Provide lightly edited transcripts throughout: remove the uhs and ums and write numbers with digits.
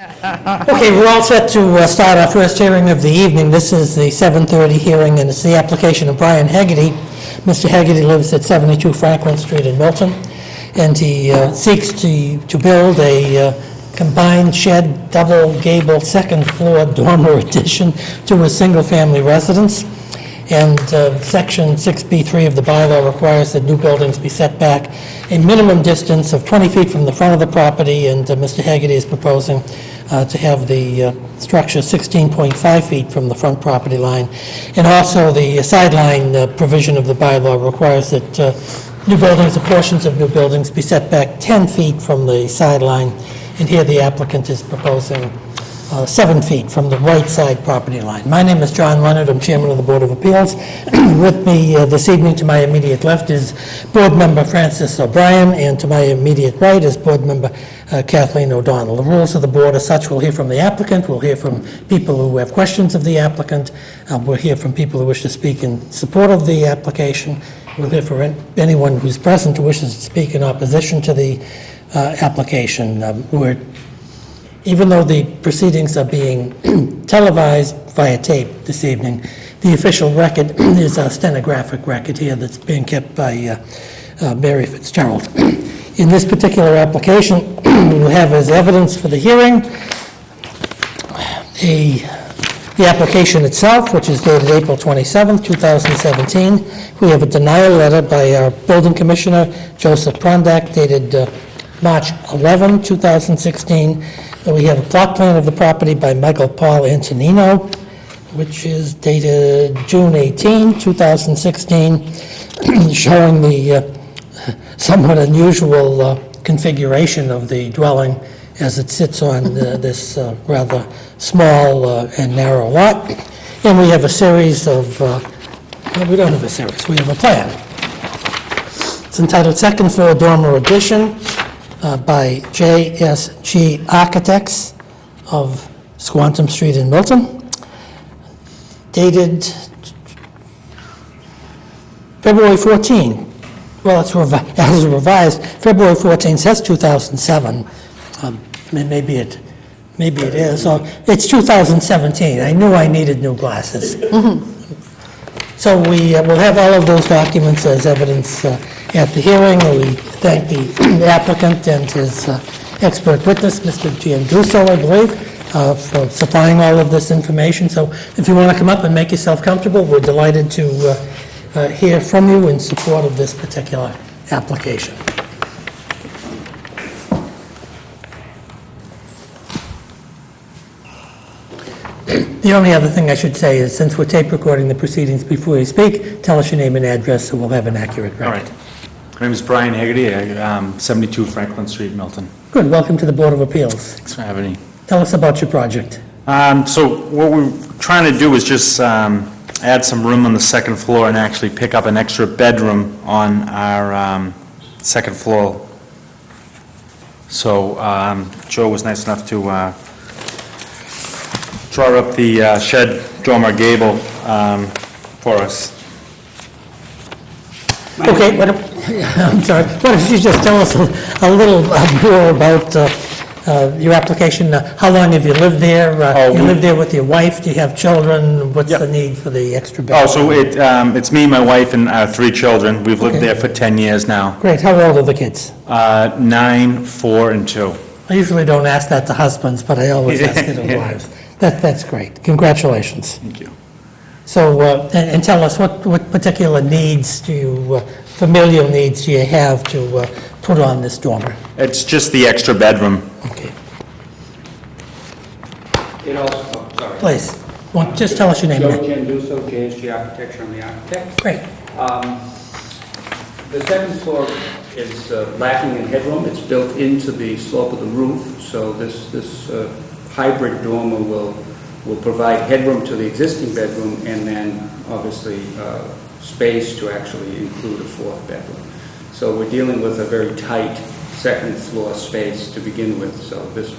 Okay, we're all set to start our first hearing of the evening. This is the 7:30 hearing, and it's the application of Brian Hegarty. Mr. Hegarty lives at 72 Franklin Street in Milton, and he seeks to build a combined shed, double gable, second-floor dormer addition to a single-family residence. And Section 6B3 of the bylaw requires that new buildings be set back a minimum distance of 20 feet from the front of the property, and Mr. Hegarty is proposing to have the structure 16.5 feet from the front property line. And also, the sideline provision of the bylaw requires that new buildings or portions of new buildings be set back 10 feet from the sideline, and here the applicant is proposing 7 feet from the right side property line. My name is John Leonard. I'm chairman of the Board of Appeals. With me this evening to my immediate left is board member Francis O'Brien, and to my immediate right is board member Kathleen O'Donnell. The rules of the board are such: we'll hear from the applicant, we'll hear from people who have questions of the applicant, we'll hear from people who wish to speak in support of the application, we'll hear from anyone who's present who wishes to speak in opposition to the application. Even though the proceedings are being televised via tape this evening, the official record is a stenographic record here that's being kept by Mary Fitzgerald. In this particular application, we have as evidence for the hearing the application itself, which is dated April 27, 2017. We have a denial letter by our building commissioner, Joseph Prondak, dated March 11, 2016. We have a plot plan of the property by Michael Paul Antonino, which is dated June 18, 2016, showing the somewhat unusual configuration of the dwelling as it sits on this rather small and narrow lot. And we have a series of, we don't have a series, we have a plan. It's entitled Second Floor Dormer Addition, by JSG Architects of Squantum Street in Milton, dated February 14. Well, it's as revised. February 14 says 2007. Maybe it is. So it's 2017. I knew I needed new glasses. So we will have all of those documents as evidence at the hearing. We thank the applicant and his expert witness, Mr. Gianduso, I believe, for supplying all of this information. So if you want to come up and make yourself comfortable, we're delighted to hear from you in support of this particular application. The only other thing I should say is, since we're tape recording the proceedings before you speak, tell us your name and address so we'll have an accurate record. All right. My name is Brian Hegarty, 72 Franklin Street, Milton. Good. Welcome to the Board of Appeals. Thanks for having me. Tell us about your project. So what we're trying to do is just add some room on the second floor and actually pick up an extra bedroom on our second floor. So Joe was nice enough to draw up the shed dormer gable for us. Okay, I'm sorry. Why don't you just tell us a little more about your application? How long have you lived there? You live there with your wife? Do you have children? What's the need for the extra bedroom? Oh, so it's me, my wife, and our 3 children. We've lived there for 10 years now. Great. How old are the kids? 9, 4, and 2. I usually don't ask that to husbands, but I always ask it to wives. That's great. Congratulations. Thank you. So, and tell us, what particular needs familial needs do you have to put on this dormer? It's just the extra bedroom. Okay. It also, sorry. Please, just tell us your name. Joe Gianduso, JSG Architecture, I'm the architect. Great. The second floor is lacking in headroom. It's built into the slope of the roof, so this hybrid dormer will provide headroom to the existing bedroom and then obviously space to actually include a 4th bedroom. So we're dealing with a very tight second floor space to begin with, so this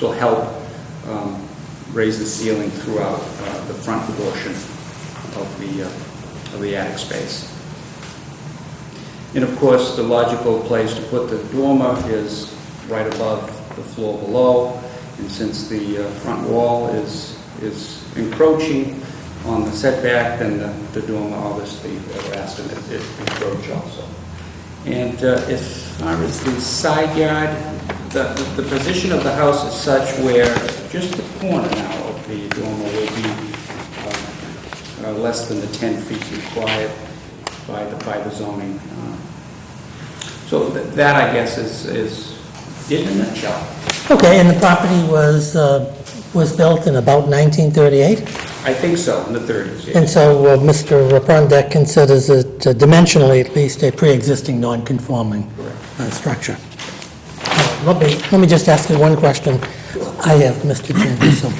will help raise the ceiling throughout the front portion of the attic space. And of course, the logical place to put the dormer is right above the floor below, and since the front wall is encroaching on the setback, then the dormer obviously will ask them to encroach also. And as far as the side yard, the position of the house is such where just the corner now of the dormer will be less than the 10 feet required by the zoning. So that, I guess, is it in a nutshell. Okay, and the property was built in about 1938? I think so, in the 30s, yeah. And so Mr. Prondak considers it dimensionally at least a pre-existing non-conforming structure. Let me just ask you one question. I have, Mr. Chairman, so,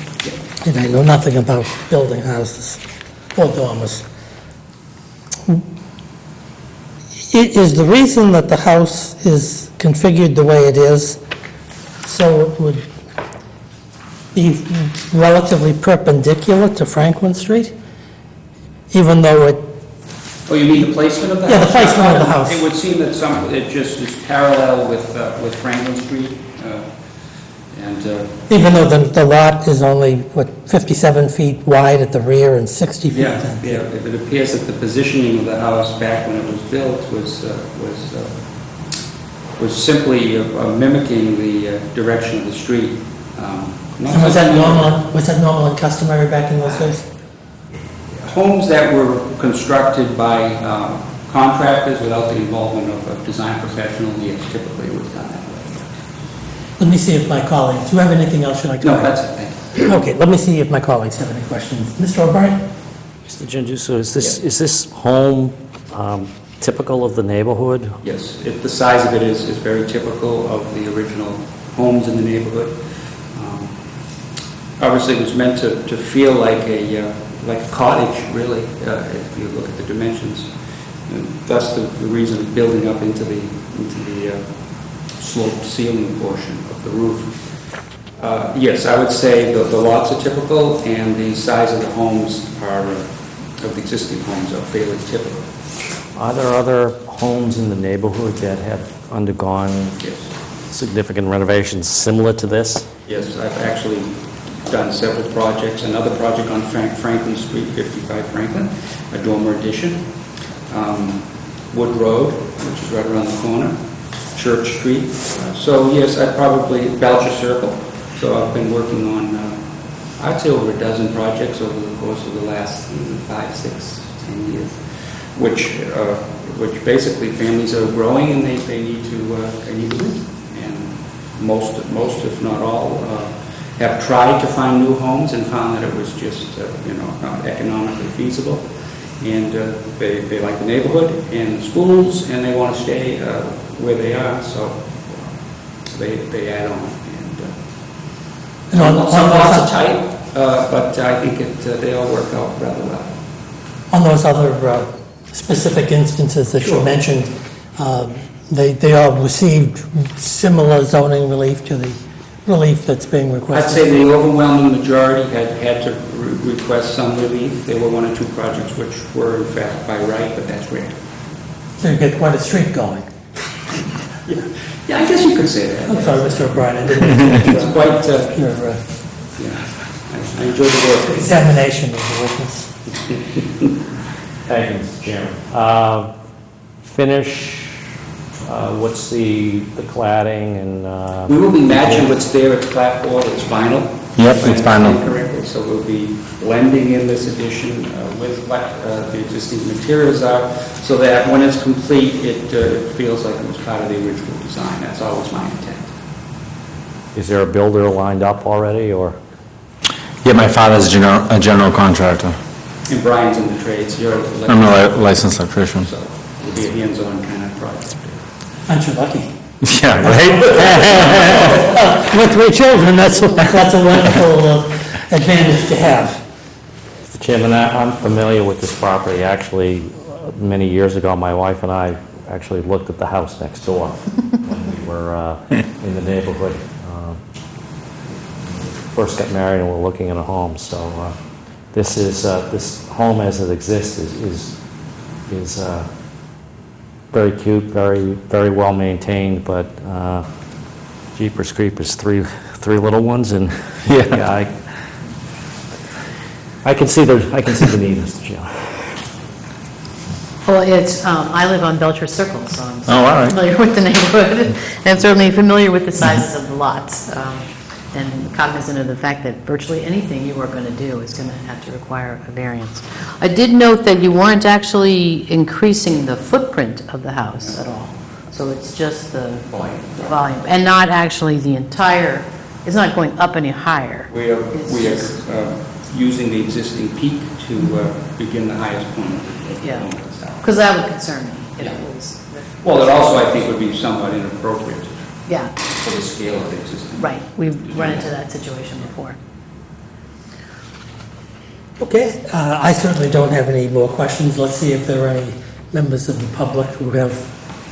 and I know nothing about building houses or dormers. Is the reason that the house is configured the way it is so it would be relatively perpendicular to Franklin Street, even though it... Oh, you mean the placement of the house? Yeah, the placement of the house. It would seem that it just is parallel with Franklin Street, and... Even though the lot is only, 57 feet wide at the rear and 60 feet? Yeah, it appears that the positioning of the house back when it was built was simply mimicking the direction of the street. And was that normal and customary back in those days? Homes that were constructed by contractors without the involvement of design professionals, yes, typically it was done that way. Let me see if my colleagues, do you have anything else you'd like to No, add? that's it, thank you. Okay, let me see if my colleagues have any questions. Mr. O'Brien? Mr. Genduso, is this home typical of the neighborhood? Yes, the size of it is very typical of the original homes in the neighborhood. Obviously, it was meant to feel like a cottage, really, if you look at the dimensions. And thus, the reason of building up into the sloped ceiling portion of the roof. Yes, I would say the lots are typical, and the size of the homes of the existing homes are fairly typical. Are there other homes in the neighborhood that have undergone Yes. significant renovations similar to this? Yes, I've actually done several projects. Another project on Franklin Street, 55 Franklin, a dormer addition. Wood Road, which is right around the corner. Church Street. So yes, Belcher Circle. So I've been working on, I'd say over a dozen projects over the course of the last 5, 6, 10 years, which basically families are growing and they need to live. And most if not all, have tried to find new homes and found that it was just, not economically feasible. And they like the neighborhood and the schools, and they want to stay where they are, so they add on. And some lots are tight, but I think they all work out rather well. On those other specific instances that you Sure. mentioned, they all received similar zoning relief to the relief that's being I'd requested? say the overwhelming majority had to request some relief. There were one or two projects which were in fact by right, but that's rare. So you get quite a streak going. Yeah, I guess you could say that. I'm sorry, Mr. O'Brien, I didn't mean to It's quite, your I enjoy the work. examination of the witness. Thank you, Mr. Chairman. Finish, what's the cladding and... We will be matching what's there at clapboard, it's vinyl. Yep, it's vinyl. Correctly, so we'll be blending in this addition with what the existing materials are, so that when it's complete, it feels like it was part of the original design. That's always my intent. Is there a builder lined up already, or? Yeah, my father's a general contractor. And Brian's in the trades, you're I'm a licensed electrician. so it'll be a hands-on kind of project. Aren't you lucky? Yeah, right? With 3 children, that's a wonderful advantage to have. Mr. Chairman, I'm familiar with this property. Actually, many years ago, my wife and I actually looked at the house next door when we were in the neighborhood. First got married and we're looking at a home. So this home as it exists is very cute, very well maintained, but Jeepers Creepers, three little ones, and, Yeah. yeah, I can see the need, Mr. Chairman. Well, I live on Belcher Circle, so I'm Oh, all right. familiar with the neighborhood, and certainly familiar with the sizes of the lots, and cognizant of the fact that virtually anything you are going to do is going to have to require a variance. I did note that you weren't actually increasing the footprint of the house at all, so it's just the volume, and not actually the entire, it's not going up any higher. We are It's just- using the existing peak to begin the highest point. Yeah, because that would concern me if it was, Well, it also, I think, would be somewhat inappropriate yeah, for the scale of the existing. right, we've run into that situation before. Okay, I certainly don't have any more questions. Let's see if there are any members of the public who have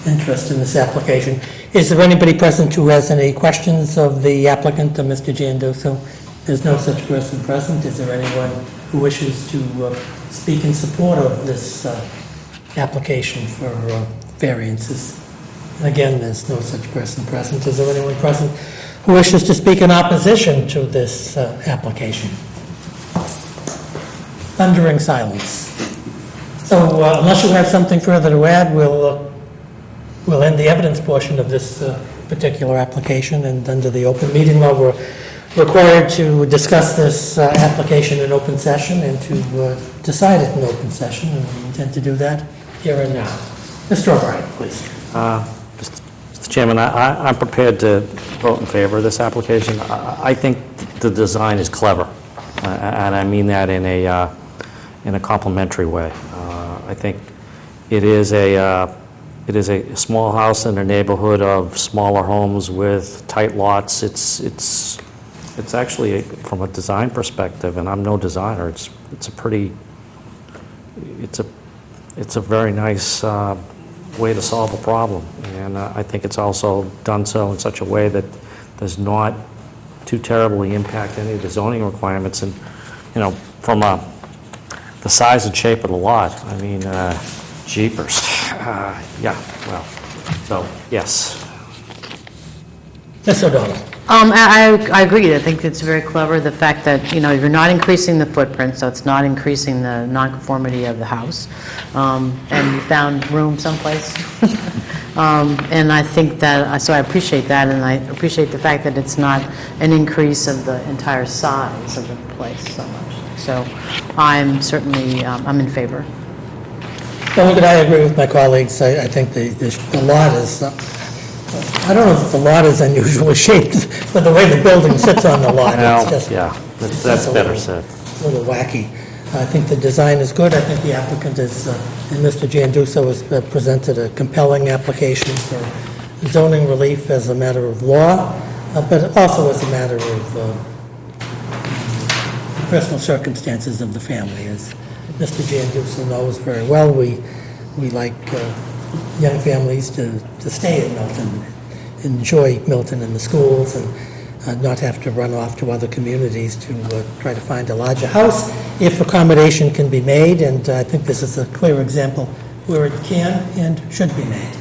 interest in this application. Is there anybody present who has any questions of the applicant, Mr. Gianduso? There's no such person present. Is there anyone who wishes to speak in support of this application for variances? And again, there's no such person present. Is there anyone present who wishes to speak in opposition to this application? Thundering silence. So unless you have something further to add, we'll end the evidence portion of this particular application, and under the open meeting law, we're required to discuss this application in open session and to decide it in open session, and we intend to do that here and now. Mr. O'Brien, please. Mr. Chairman, I'm prepared to vote in favor of this application. I think the design is clever, and I mean that in a complimentary way. I think it is a small house in a neighborhood of smaller homes with tight lots. It's actually, from a design perspective, and I'm no designer, it's a very nice way to solve a problem. And I think it's also done so in such a way that does not too terribly impact any of the zoning requirements. And, from the size and shape of the lot, I mean, jeepers. Yeah, well, so, yes. Ms. O'Donnell. I agree. I think it's very clever, the fact that, you're not increasing the footprint, so it's not increasing the nonconformity of the house. And you found room someplace. And I think that, so I appreciate that, and I appreciate the fact that it's not an increase of the entire size of the place so much. So I'm certainly, I'm in favor. Well, look, I agree with my colleagues. I think the lot is, I don't know if the lot is unusually shaped, but the way the building sits on the lot, Well, it's just... yeah, it's that's just a better little- said. A little wacky. I think the design is good. I think the applicant is, and Mr. Gianduso has presented a compelling application for zoning relief as a matter of law, but also as a matter of personal circumstances of the family. As Mr. Gianduso knows very well, we like young families to stay in Milton, enjoy Milton and the schools, and not have to run off to other communities to try to find a larger house if accommodation can be made, and I think this is a clear example where it can and should be made.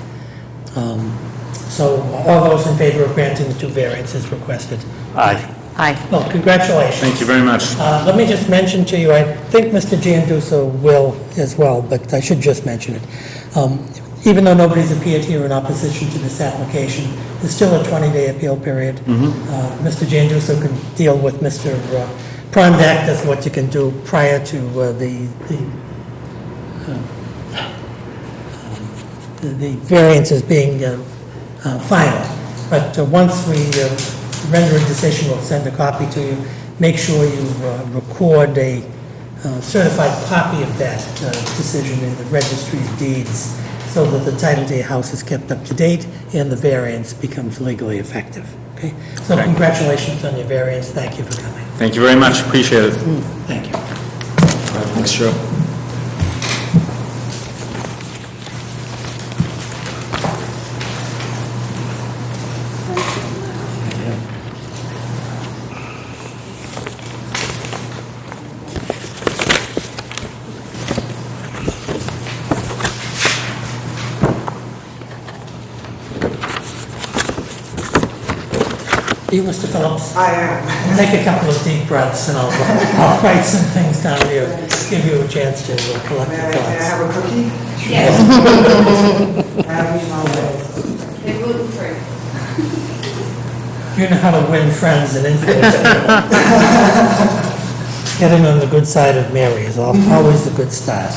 So all those in favor of granting the two variances requested? Aye. Aye. Well, congratulations. Thank you very much. Let me just mention to you, I think Mr. Gianduso will as well, but I should just mention it. Even though nobody's appeared here in opposition to this application, there's still a 20-day appeal period. Mr. Gianduso can deal with Mr. Prondak as what you can do prior to the variances being final. But once we render a decision, we'll send a copy to you. Make sure you record a certified copy of that decision in the registry of deeds, so that the title to your house is kept up to date and the variance becomes legally effective. Okay? So Okay. congratulations on your variance. Thank you for coming. Thank you very much, appreciate it. Thank you. Thanks, Joe. You, Mr. Phillips? I am. Take a couple of deep breaths and I'll write some things down here, give you a chance to collect May your I thoughts. have a cookie? Yes, Have my way. they're gluten-free. You know how to win friends and influence people. Getting on the good side of Mary is always a good start.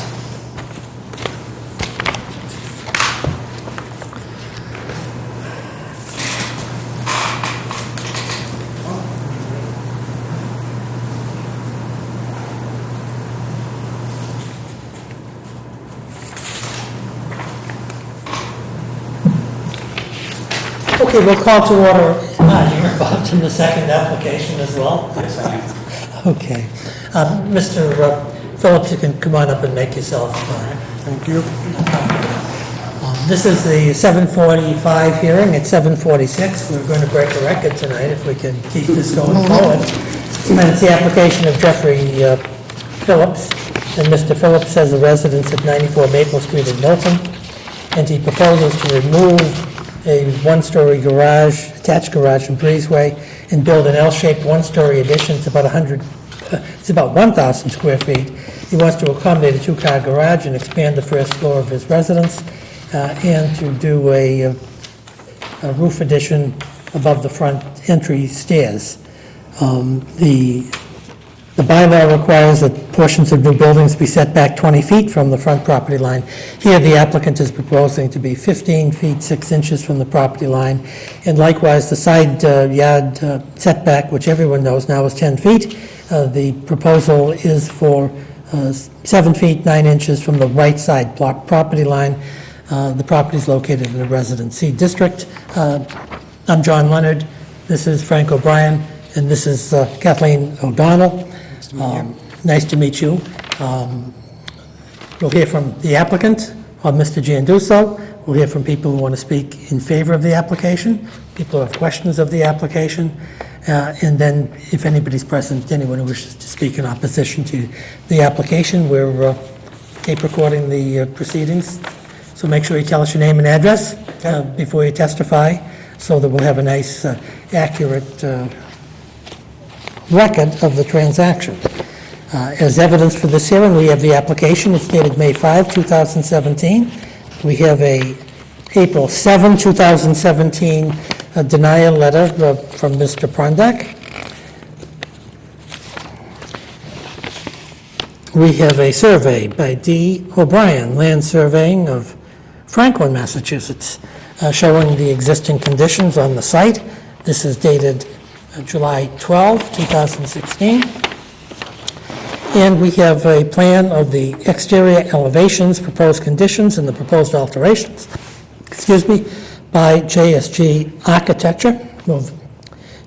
Okay, we'll call to order. You're involved in the second application as well? Yes, I am. Okay. Mr. Phillips, you can come on up and make yourself. Thank you. This is the 7:45 hearing at 7:46. We're going to break a record tonight if we can keep this going forward. And it's the application of Jeffrey Phillips. And Mr. Phillips has a residence at 94 Maple Street in Milton. And he proposes to remove a one-story garage, attached garage and breezeway, and build an L-shaped one-story addition. It's about 1,000 square feet. He wants to accommodate a two-car garage and expand the first floor of his residence, and to do a roof addition above the front entry stairs. The bylaw requires that portions of new buildings be set back 20 feet from the front property line. Here, the applicant is proposing to be 15 feet 6 inches from the property line, and likewise, the side yard setback, which everyone knows now is 10 feet. The proposal is for 7 feet 9 inches from the right side property line. The property is located in the Residence C district. I'm John Leonard. This is Frank O'Brien, and this is Kathleen O'Donnell. Nice to meet you. We'll hear from the applicant, or Mr. Gianduso. We'll hear from people who want to speak in favor of the application, people who have questions of the application, and then if anybody's present, anyone who wishes to speak in opposition to the application, we're tape recording the proceedings. So make sure you tell us your name and address before you testify, so that we'll have a nice, accurate record of the transaction. As evidence for this hearing, we have the application. It's dated May 5, 2017. We have a April 7, 2017 denial letter from Mr. Prondak. We have a survey by D. O'Brien, Land Surveying of Franklin, Massachusetts, showing the existing conditions on the site. This is dated July 12, 2016. And we have a plan of the exterior elevations, proposed conditions, and the proposed alterations, by JSG Architecture of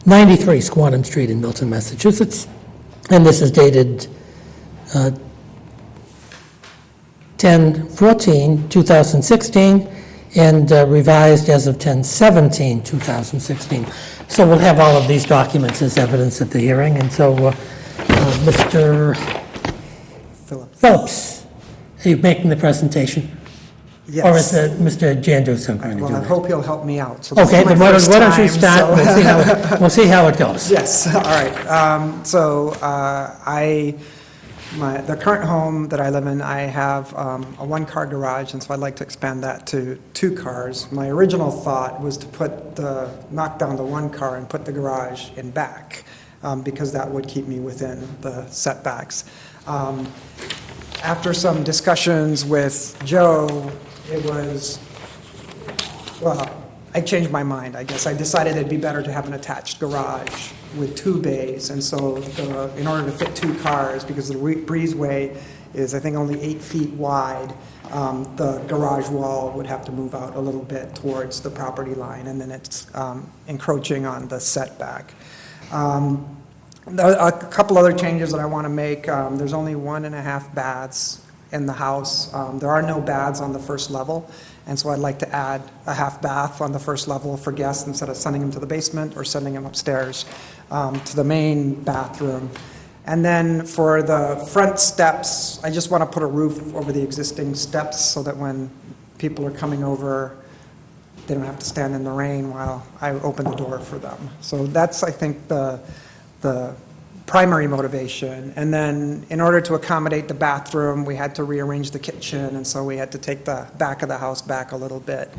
93 Squantum Street in Milton, Massachusetts. And this is dated 10/14/2016 and revised as of 10/17/2016. So we'll have all of these documents as evidence at the hearing, and so Mr. Phillips, are you making the presentation? Yes. Or is Mr. Gianduso going to Well, do I it? hope he'll help me out. So this Okay, is my then why first don't you time, start, so- we'll see how it goes. Yes, all right. The current home that I live in, I have a one-car garage, and so I'd like to expand that to 2 cars. My original thought was to knock down the 1 car and put the garage in back, because that would keep me within the setbacks. After some discussions with Joe, I changed my mind, I guess. I decided it'd be better to have an attached garage with 2 bays, and so in order to fit 2 cars, because the breezeway is, I think, only 8 feet wide, the garage wall would have to move out a little bit towards the property line, and then it's encroaching on the setback. A couple other changes that I want to make. There's only 1.5 baths in the house. There are no baths on the first level, and so I'd like to add a half bath on the first level for guests instead of sending them to the basement or sending them upstairs to the main bathroom. And then for the front steps, I just want to put a roof over the existing steps so that when people are coming over they don't have to stand in the rain while I open the door for them. So that's, I think, the primary motivation. And then in order to accommodate the bathroom, we had to rearrange the kitchen, and so we had to take the back of the house back a little bit.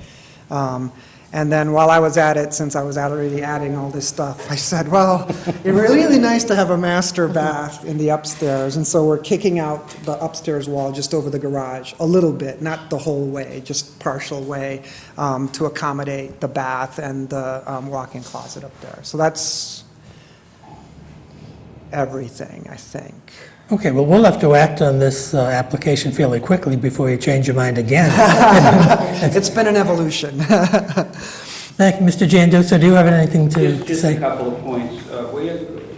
And then while I was at it, since I was already adding all this stuff, I said, well, it'd be really nice to have a master bath in the upstairs. And so we're kicking out the upstairs wall just over the garage a little bit, not the whole way, just partial way, to accommodate the bath and the walk-in closet up there. So that's everything, I think. Okay, well, we'll have to act on this application fairly quickly before you change your mind again. It's been an evolution. Thank you, Mr. Jandusa. Do you have anything to Just say? a couple of points.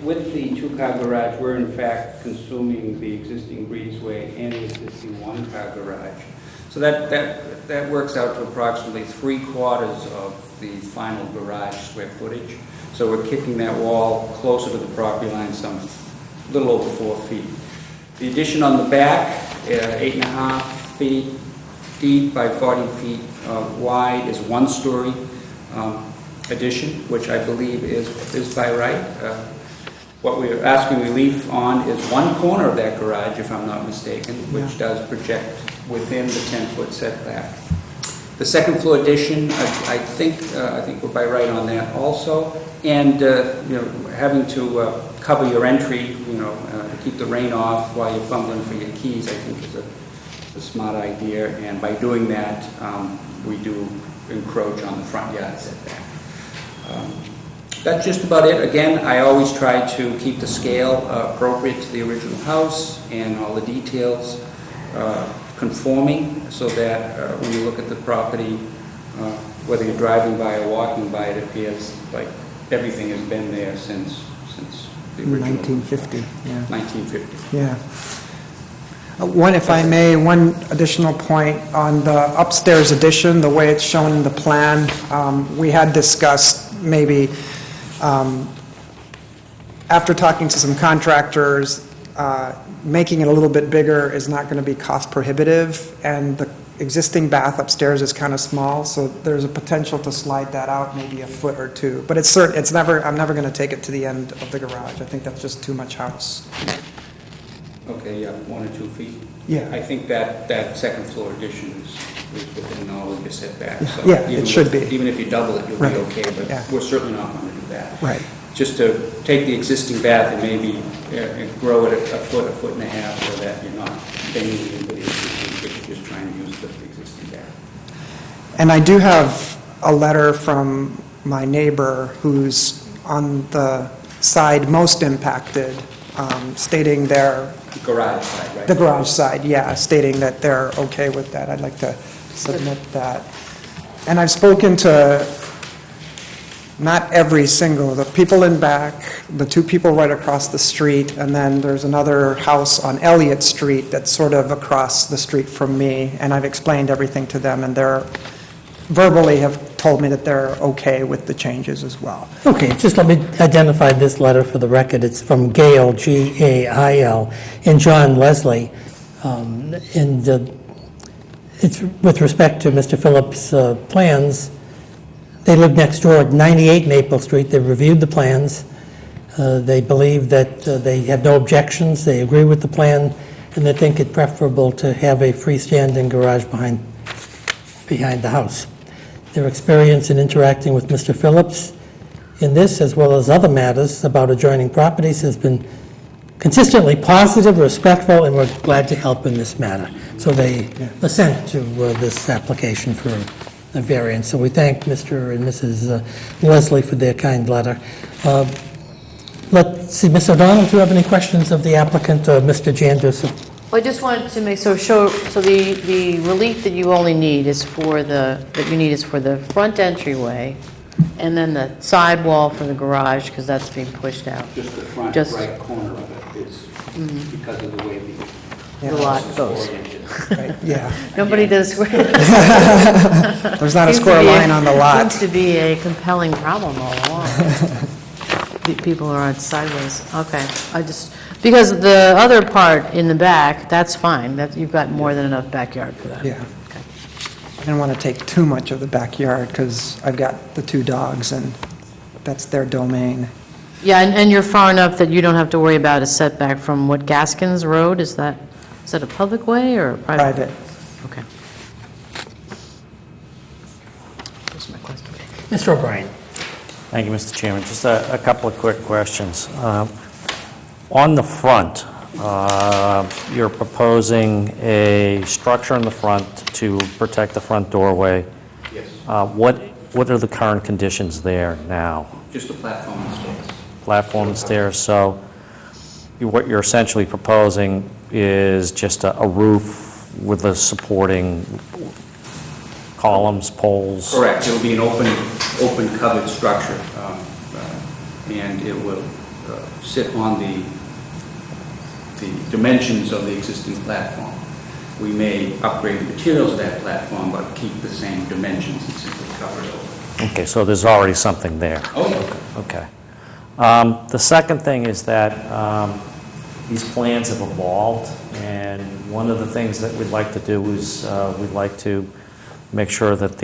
With the two-car garage, we're in fact consuming the existing breezeway and the existing one-car garage. So that works out to approximately 3/4 of the final garage square footage. So we're kicking that wall closer to the property line, some little over 4 feet. The addition on the back, 8.5 feet deep by 40 feet wide, is 1-story addition, which I believe is by right. What we're asking relief on is one corner of that garage, if I'm not mistaken, which does project within the 10-foot setback. The second floor addition, I think we're by right on that also. And having to cover your entry, to keep the rain off while you're fumbling for your keys, I think is a smart idea. And by doing that, we do encroach on the front yard setback. That's just about it. Again, I always try to keep the scale appropriate to the original house and all the details conforming, so that when you look at the property, whether you're driving by or walking by, it appears like everything has been there since the original. 1950, yeah. 1950. Yeah. One, if I may, one additional point on the upstairs addition, the way it's shown in the plan, we had discussed maybe, after talking to some contractors, making it a little bit bigger is not going to be cost prohibitive, and the existing bath upstairs is kind of small, so there's a potential to slide that out maybe a foot or two. But I'm never going to take it to the end of the garage. I think that's just too much house. Okay, yeah, 1 or 2 feet. Yeah. I think that second floor addition is within all of your setbacks. So Yeah, even it should with- be. Even if you double it, you'll Right. be okay, but Yeah. we're certainly not going to do that. Right. Just to take the existing bath and maybe grow it a foot and a half, so that you're not banging into the existing, but you're just trying to use the existing bath. And I do have a letter from my neighbor who's on the side most impacted, stating Garage side, right? the garage side, yeah, stating that they're okay with that. I'd like to submit that. And I've spoken to not every single, the people in back, the 2 people right across the street, and then there's another house on Elliott Street that's sort of across the street from me, and I've explained everything to them, and they're verbally have told me that they're okay with the changes as well. Okay, just let me identify this letter for the record. It's from Gail, G-A-I-L, and John Leslie. It's with respect to Mr. Phillips' plans. They live next door at 98 Maple Street. They've reviewed the plans. They believe that they have no objections. They agree with the plan, and they think it preferable to have a freestanding garage behind the house. Their experience in interacting with Mr. Phillips in this, as well as other matters about adjoining properties, has been consistently positive, respectful, and we're glad to help in this matter. So they assent to this application for a variance. So we thank Mr. and Mrs. Leslie for their kind letter. Let's see, Ms. O'Donnell, do you have any questions of the applicant, Mr. Jandusa? Well, I just wanted to make, so the relief that you only need is for the front entryway, and then the sidewall for the garage, because that's being pushed out. Just the front Just- right corner of it is because of the way The lot house is goes. oriented. Right, yeah. Nobody does. There's not a square line on the lot. Seems to be a compelling problem all along. People are on sideways. Okay, because the other part in the back, that's fine. You've got more than enough backyard for that. Yeah. Okay. I didn't want to take too much of the backyard because I've got the 2 dogs and that's their domain. Yeah, and you're far enough that you don't have to worry about a setback from what, Gaskins Road? Is that a public way or a private? Private. Okay. Those are my questions. Mr. O'Brien. Thank you, Mr. Chairman. Just a couple of quick questions. On the front, you're proposing a structure in the front to protect the front doorway. Yes, What are the current conditions there now? just a platform and stairs. Platform and stairs, so what you're essentially proposing is just a roof with the supporting columns, poles? Correct, it'll be an open covered structure, and it will sit on the dimensions of the existing platform. We may upgrade the materials of that platform, but keep the same dimensions and simply cover it over. Okay, so there's already something there. Oh, yeah. Okay. The second thing is that these plans have evolved, and one of the things that we'd like to do is we'd like to make sure that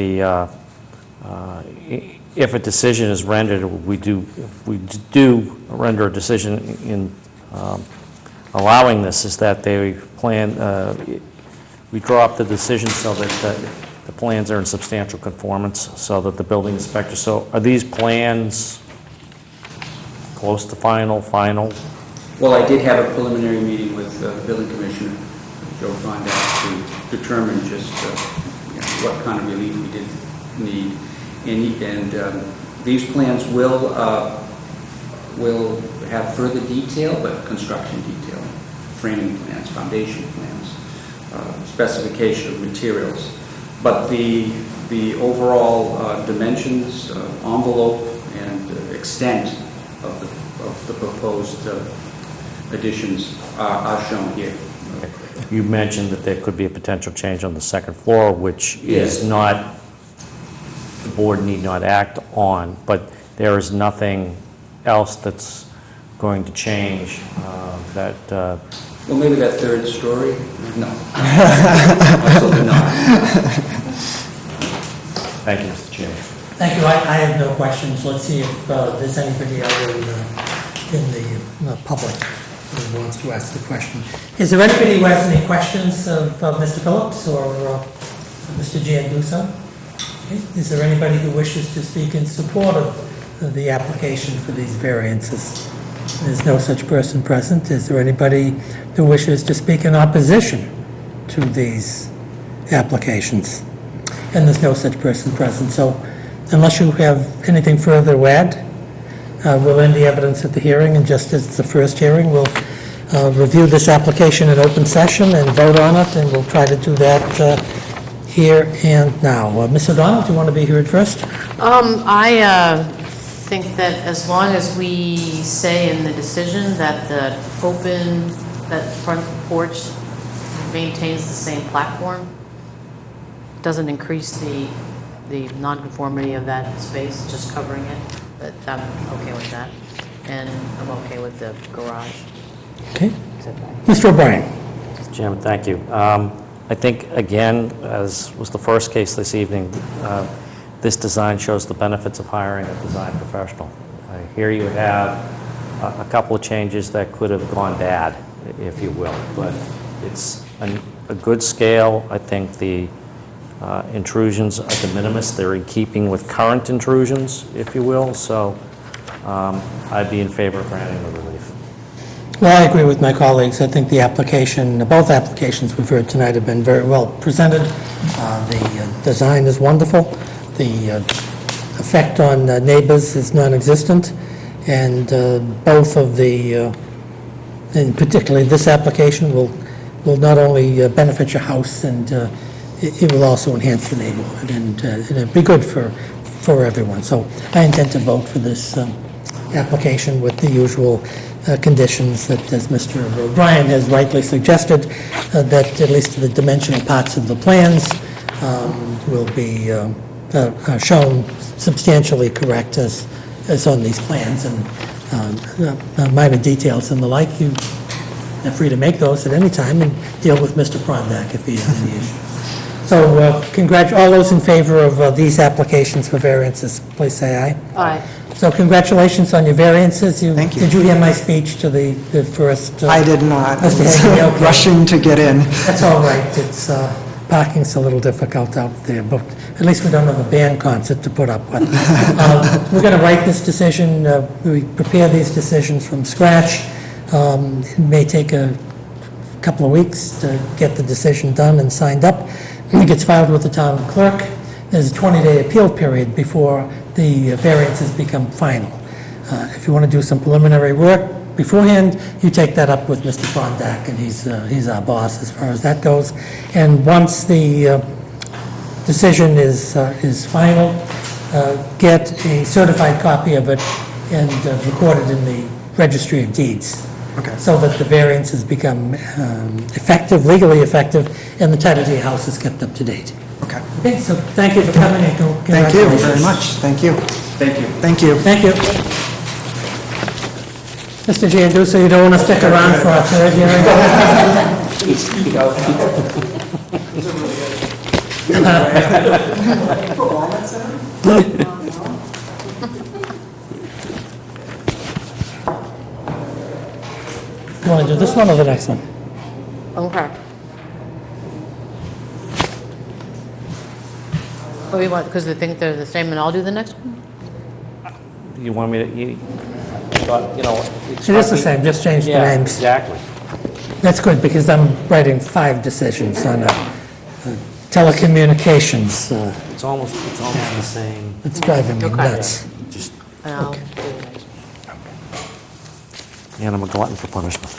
if a decision is rendered, we do render a decision in allowing this, is that we draw up the decision so that the plans are in substantial conformance, so that the building inspector, so are these plans close to final? Well, I did have a preliminary meeting with the building commissioner, Joe Fondak, to determine just what kind of relief we did need. And these plans will have further detail, but construction detail, framing plans, foundation plans, specification of materials. But the overall dimensions, envelope, and extent of the proposed additions are shown here. You mentioned that there could be a potential change on the second floor, which Yes. is not, the board need not act on, but there is nothing else that's going to change that, Well, maybe that third story? No. Absolutely not. thank you, Mr. Chairman. Thank you. I have no questions. Let's see if there's anybody other in the public who wants to ask the question. Is there anybody who has any questions of Mr. Phillips or Mr. Gianduso? Okay. Is there anybody who wishes to speak in support of the application for these variances? There's no such person present. Is there anybody who wishes to speak in opposition to these applications? And there's no such person present. So unless you have anything further to add, we'll end the evidence at the hearing, and just as the first hearing, we'll review this application in open session and vote on it, and we'll try to do that here and now. Ms. O'Donnell, do you want to be heard first? I think that as long as we say in the decision that that front porch maintains the same platform, doesn't increase the nonconformity of that space, just covering it, but I'm okay with that. And I'm okay with the garage. Okay. Mr. O'Brien? Mr. Chairman, thank you. I think, again, as was the first case this evening, this design shows the benefits of hiring a design professional. Here you have a couple of changes that could have gone bad, if you will, but it's a good scale. I think the intrusions are de minimis. They're in keeping with current intrusions, if you will, so I'd be in favor of granting the relief. Well, I agree with my colleagues. I think the application, both applications we've heard tonight have been very well presented. The design is wonderful. The effect on neighbors is non-existent, and both of the, and particularly this application, will not only benefit your house, and it will also enhance the neighborhood, and it'll be good for everyone. So I intend to vote for this application with the usual conditions that, as Mr. O'Brien has rightly suggested, that at least the dimensional parts of the plans will be shown substantially correct as on these plans, and minor details and the like, you are free to make those at any time and deal with Mr. Prondak if he has any issues. So all those in favor of these applications for variances, please say aye. Aye. So congratulations on your variances. Thank you. Did you hear my speech to the first? I did not. I Mr. was Hagan, okay. rushing to get in. That's all right. It's, parking's a little difficult out there, but at least we don't have a band concert to put up with. We're going to write this decision. We prepare these decisions from scratch. It may take a couple of weeks to get the decision done and signed up. It gets filed with the town clerk. There's a 20-day appeal period before the variances become final. If you want to do some preliminary work beforehand, you take that up with Mr. Bondak, and he's our boss as far as that goes. And once the decision is final, get a certified copy of it and record it in the Registry of Deeds. Okay. So that the variances become effective, legally effective, and the title to your house is kept up to date. Okay. Okay, so thank you for coming and Thank you congratulations. very much. Thank you. Thank you. Thank you. Thank you. Mr. Giandusa, you don't want to stick around for our third hearing? You want to do this one or the next one? Okay. What do you want, because they think they're the same, and I'll do the next one? You want me to, but, you know... It is the same, just change the Yeah, names. exactly. That's good, because I'm writing 5 decisions on telecommunications. It's almost the same. It's driving me Okay. nuts. Just, And I'll do the next one. and I'm a glutton for punishment.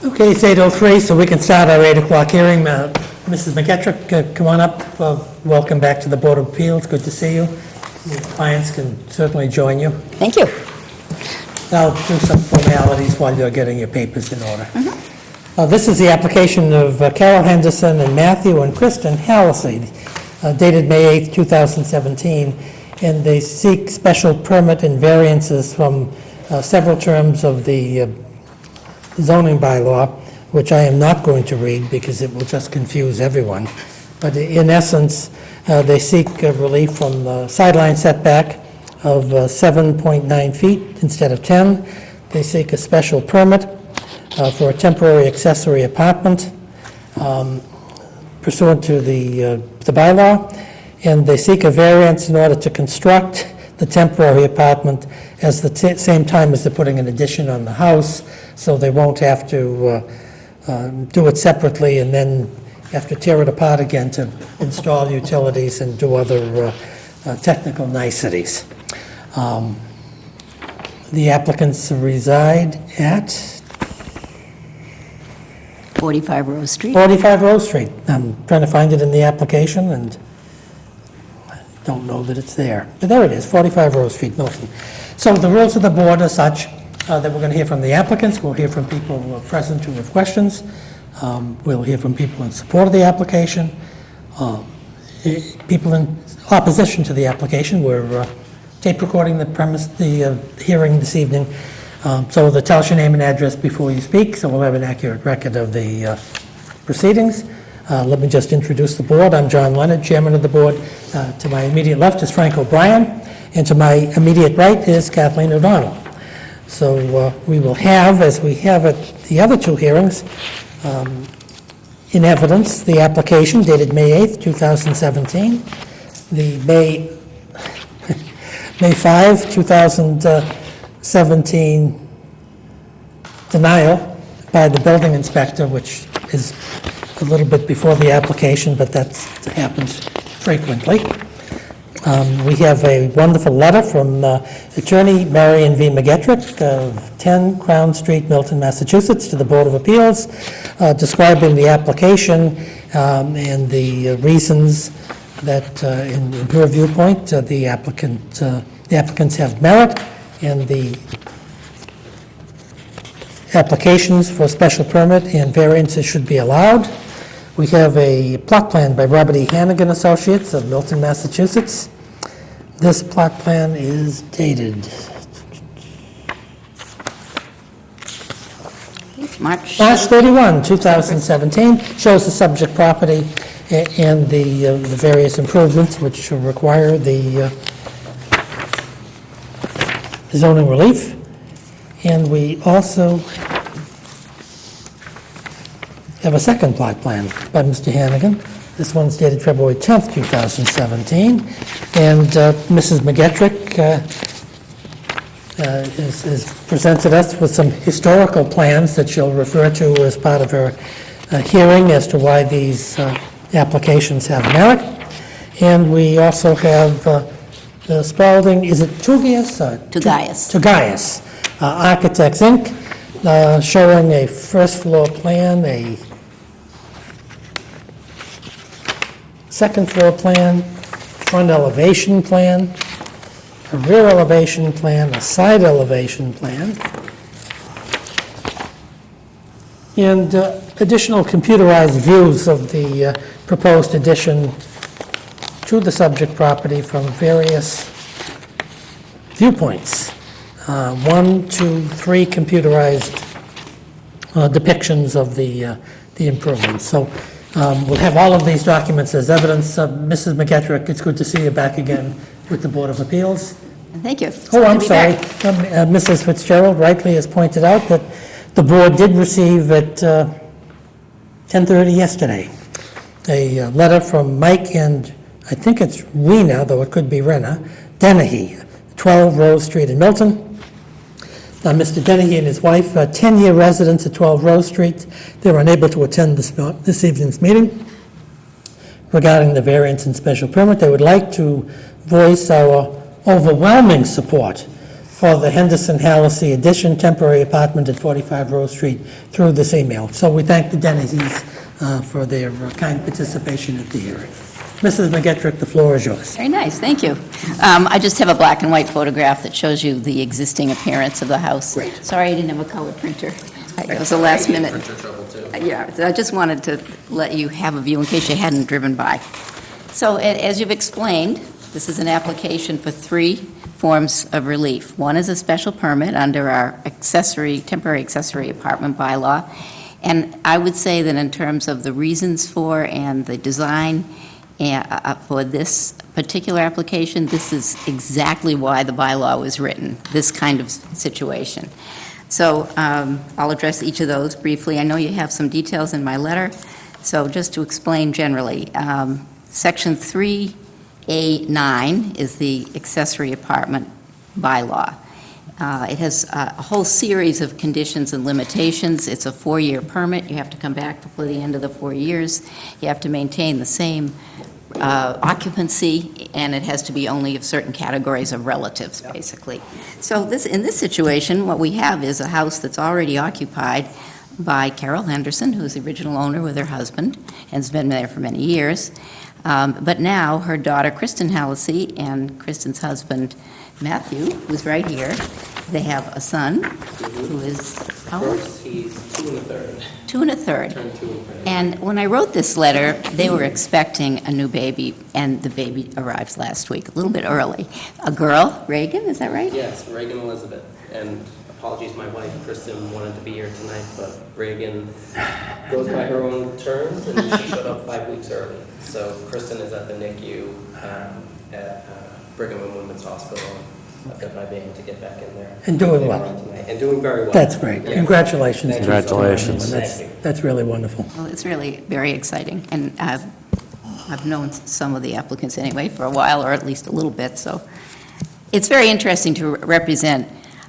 Okay, it's 8:03, so we can start our 8 o'clock hearing. Mrs. McEttrick, come on up. Welcome back to the Board of Appeals. Good to see you. Your clients can certainly join you. Thank you. I'll do some formalities while you're getting your papers in order. This is the application of Carol Henderson and Matthew and Kristen Halsey, dated May 8, 2017, and they seek special permit and variances from several terms of the zoning bylaw, which I am not going to read because it will just confuse everyone. But in essence, they seek relief from the sideline setback of 7.9 feet instead of 10. They seek a special permit for a temporary accessory apartment pursuant to the bylaw, and they seek a variance in order to construct the temporary apartment as the same time as they're putting an addition on the house, so they won't have to do it separately and then have to tear it apart again to install utilities and do other technical niceties. The applicants reside at 45 Rose Street. 45 Rose Street. I'm trying to find it in the application, and I don't know that it's there. But there it is, 45 Rose Street, Milton. So the rules of the board are such that we're going to hear from the applicants, we'll hear from people who are present who have questions, we'll hear from people in support of the application, people in opposition to the application. We're tape recording the hearing this evening, so tell us your name and address before you speak, so we'll have an accurate record of the proceedings. Let me just introduce the board. I'm John Leonard, chairman of the board. To my immediate left is Frank O'Brien, and to my immediate right is Kathleen O'Donnell. So we will have, as we have at the other 2 hearings, in evidence, the application dated May 8th, 2017, the May 5, 2017 denial by the building inspector, which is a little bit before the application, but that happens frequently. We have a wonderful letter from Attorney Marion V. McGettrick of 10 Crown Street, Milton, Massachusetts, to the Board of Appeals, describing the application and the reasons that, in her viewpoint, the applicants have merit, and the applications for special permit and variances should be allowed. We have a plot plan by Robert E. Hannigan Associates of Milton, Massachusetts. This plot plan is dated March, March 31, 2017, shows the subject property and the various improvements which require the zoning relief. And we also have a second plot plan by Mr. Hannigan. This one's dated February 10th, 2017. And Mrs. McGettrick has presented us with some historical plans that she'll refer to as part of her hearing as to why these applications have merit. And we also have Spalding, is it Tugias? Tugaias. Tugaias Architects, Inc., showing a first floor plan, a second floor plan, front elevation plan, a rear elevation plan, a side elevation plan, and additional computerized views of the proposed addition to the subject property from various viewpoints. 1, 2, 3 computerized depictions of the improvements. So we'll have all of these documents as evidence. Mrs. McGettrick, it's good to see you back again with the Board of Appeals. Thank you. It's Oh, good to I'm be sorry. back. Mrs. Fitzgerald rightly has pointed out that the board did receive at 10:30 yesterday a letter from Mike and I think it's Rena, though it could be Rena, Dennehy, 12 Rose Street in Milton. Mr. Dennehy and his wife, 10-year residents at 12 Rose Street, they were unable to attend this evening's meeting regarding the variance and special permit. They would like to voice our overwhelming support for the Henderson Hallisey addition temporary apartment at 45 Rose Street through this email. So we thank the Dennehys for their kind participation at the hearing. Mrs. McGettrick, the floor is yours. Very nice, thank you. I just have a black and white photograph that shows you the existing appearance of the house. Great. Sorry I didn't have a color printer. It was the last minute. Printer trouble, too. Yeah, so I just wanted to let you have a view in case you hadn't driven by. So as you've explained, this is an application for 3 forms of relief. One is a special permit under our temporary accessory apartment bylaw. And I would say that in terms of the reasons for and the design for this particular application, this is exactly why the bylaw was written, this kind of situation. So I'll address each of those briefly. I know you have some details in my letter, so just to explain generally, Section 3A9 is the accessory apartment bylaw. It has a whole series of conditions and limitations. It's a 4-year permit. You have to come back before the end of the 4 years. You have to maintain the same occupancy, and it has to be only of certain categories of relatives, basically. So in this situation, what we have is a house that's already occupied by Carol Henderson, who's the original owner with her husband, and has been there for many years. But now her daughter, Kristen Hallisey, and Kristen's husband, Matthew, who's right here, they have a son who is, how old? First, he's 2 1/3. 2 1/3. Turned 2 1/3. And when I wrote this letter, they were expecting a new baby, and the baby arrives last week, a little bit early. A girl, Reagan, is that right? Yes, Reagan Elizabeth. And apologies, my wife, Kristen, wanted to be here tonight, but Reagan goes by her own terms, and she showed up 5 weeks early. So Kristen is at the NICU at Brigham and Women's Hospital. I've got my baby to get back in there. And doing well. Tonight, and doing very well. That's great. Yes. Congratulations. Thank you so much. Congratulations. Thank you. That's really wonderful. Well, it's really very exciting, and I've known some of the applicants anyway for a while, or at least a little bit, so it's very interesting to represent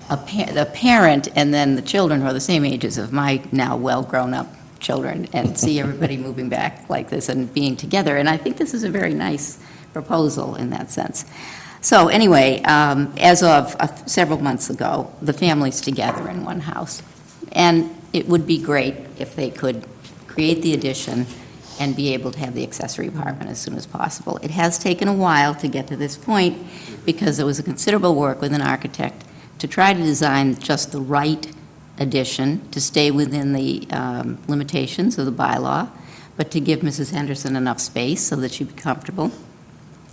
the parent and then the children who are the same ages of my now well-grown-up children, and see everybody moving back like this and being together. And I think this is a very nice proposal in that sense. So anyway, as of several months ago, the family's together in one house. And it would be great if they could create the addition and be able to have the accessory apartment as soon as possible. It has taken a while to get to this point because there was a considerable work with an architect to try to design just the right addition to stay within the limitations of the bylaw, but to give Mrs. Henderson enough space so that she'd be comfortable,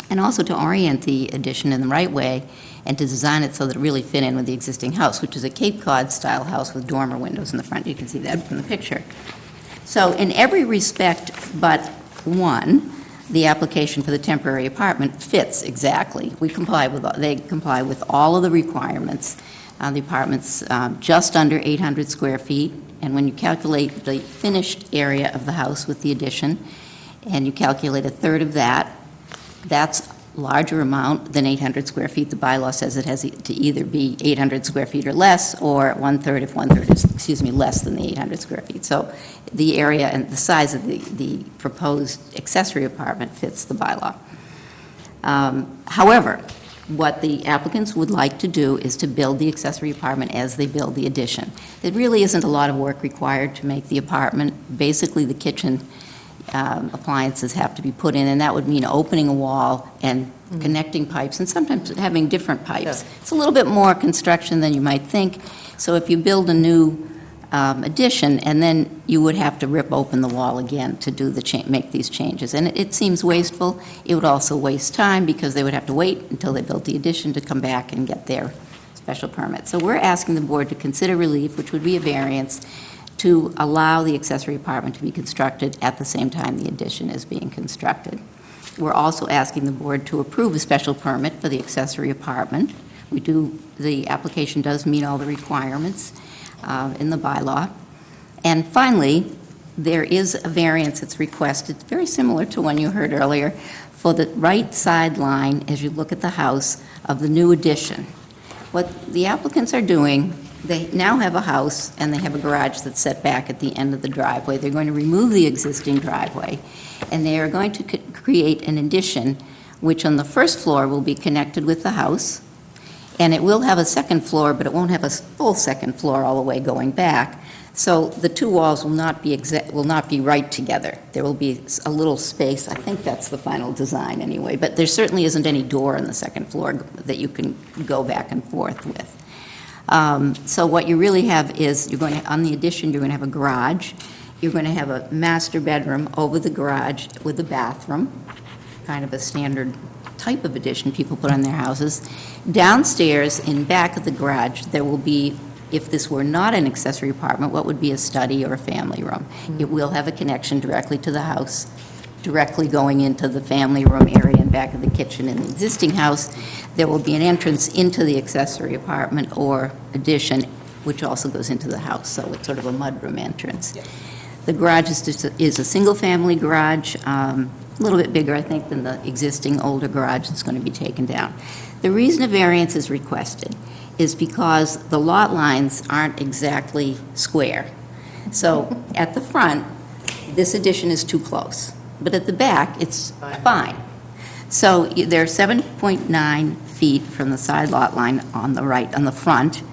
and also to orient the addition in the right way and to design it so that it really fit in with the existing house, which is a Cape Cod-style house with dormer windows in the front. You can see that from the picture. So in every respect but one, the application for the temporary apartment fits exactly. They comply with all of the requirements. The apartment's just under 800 square feet, and when you calculate the finished area of the house with the addition, and you calculate a third of that, that's larger amount than 800 square feet. The bylaw says it has to either be 800 square feet or less, or one-third if one-third is, less than the 800 square feet. So the area and the size of the proposed accessory apartment fits the bylaw. However, what the applicants would like to do is to build the accessory apartment as they build the addition. There really isn't a lot of work required to make the apartment. Basically, the kitchen appliances have to be put in, and that would mean opening a wall and connecting pipes, and sometimes having different pipes. Yeah. It's a little bit more construction than you might think. So if you build a new addition, and then you would have to rip open the wall again to do make these changes. And it seems wasteful. It would also waste time because they would have to wait until they built the addition to come back and get their special permit. So we're asking the board to consider relief, which would be a variance, to allow the accessory apartment to be constructed at the same time the addition is being constructed. We're also asking the board to approve a special permit for the accessory apartment. The application does meet all the requirements in the bylaw. And finally, there is a variance that's requested, very similar to one you heard earlier, for the right sideline as you look at the house of the new addition. What the applicants are doing, they now have a house and they have a garage that's set back at the end of the driveway. They're going to remove the existing driveway, and they are going to create an addition which on the first floor will be connected with the house, and it will have a second floor, but it won't have a full second floor all the way going back. So the two walls will not be right together. There will be a little space. I think that's the final design anyway, but there certainly isn't any door on the second floor that you can go back and forth with. So what you really have is, on the addition, you're going to have a garage. You're going to have a master bedroom over the garage with a bathroom, kind of a standard type of addition people put on their houses. Downstairs, in back of the garage, there will be, if this were not an accessory apartment, what would be a study or a family room. It will have a connection directly to the house, directly going into the family room area in back of the kitchen. In the existing house, there will be an entrance into the accessory apartment or addition, which also goes into the house, so it's sort of a mudroom entrance. The garage is a single-family garage, a little bit bigger, I think, than the existing older garage that's going to be taken down. The reason a variance is requested is because the lot lines aren't exactly square. So at the front, this addition is too close, but at the back, it's fine. So they're 7.9 feet from the side lot line on the right, on the front,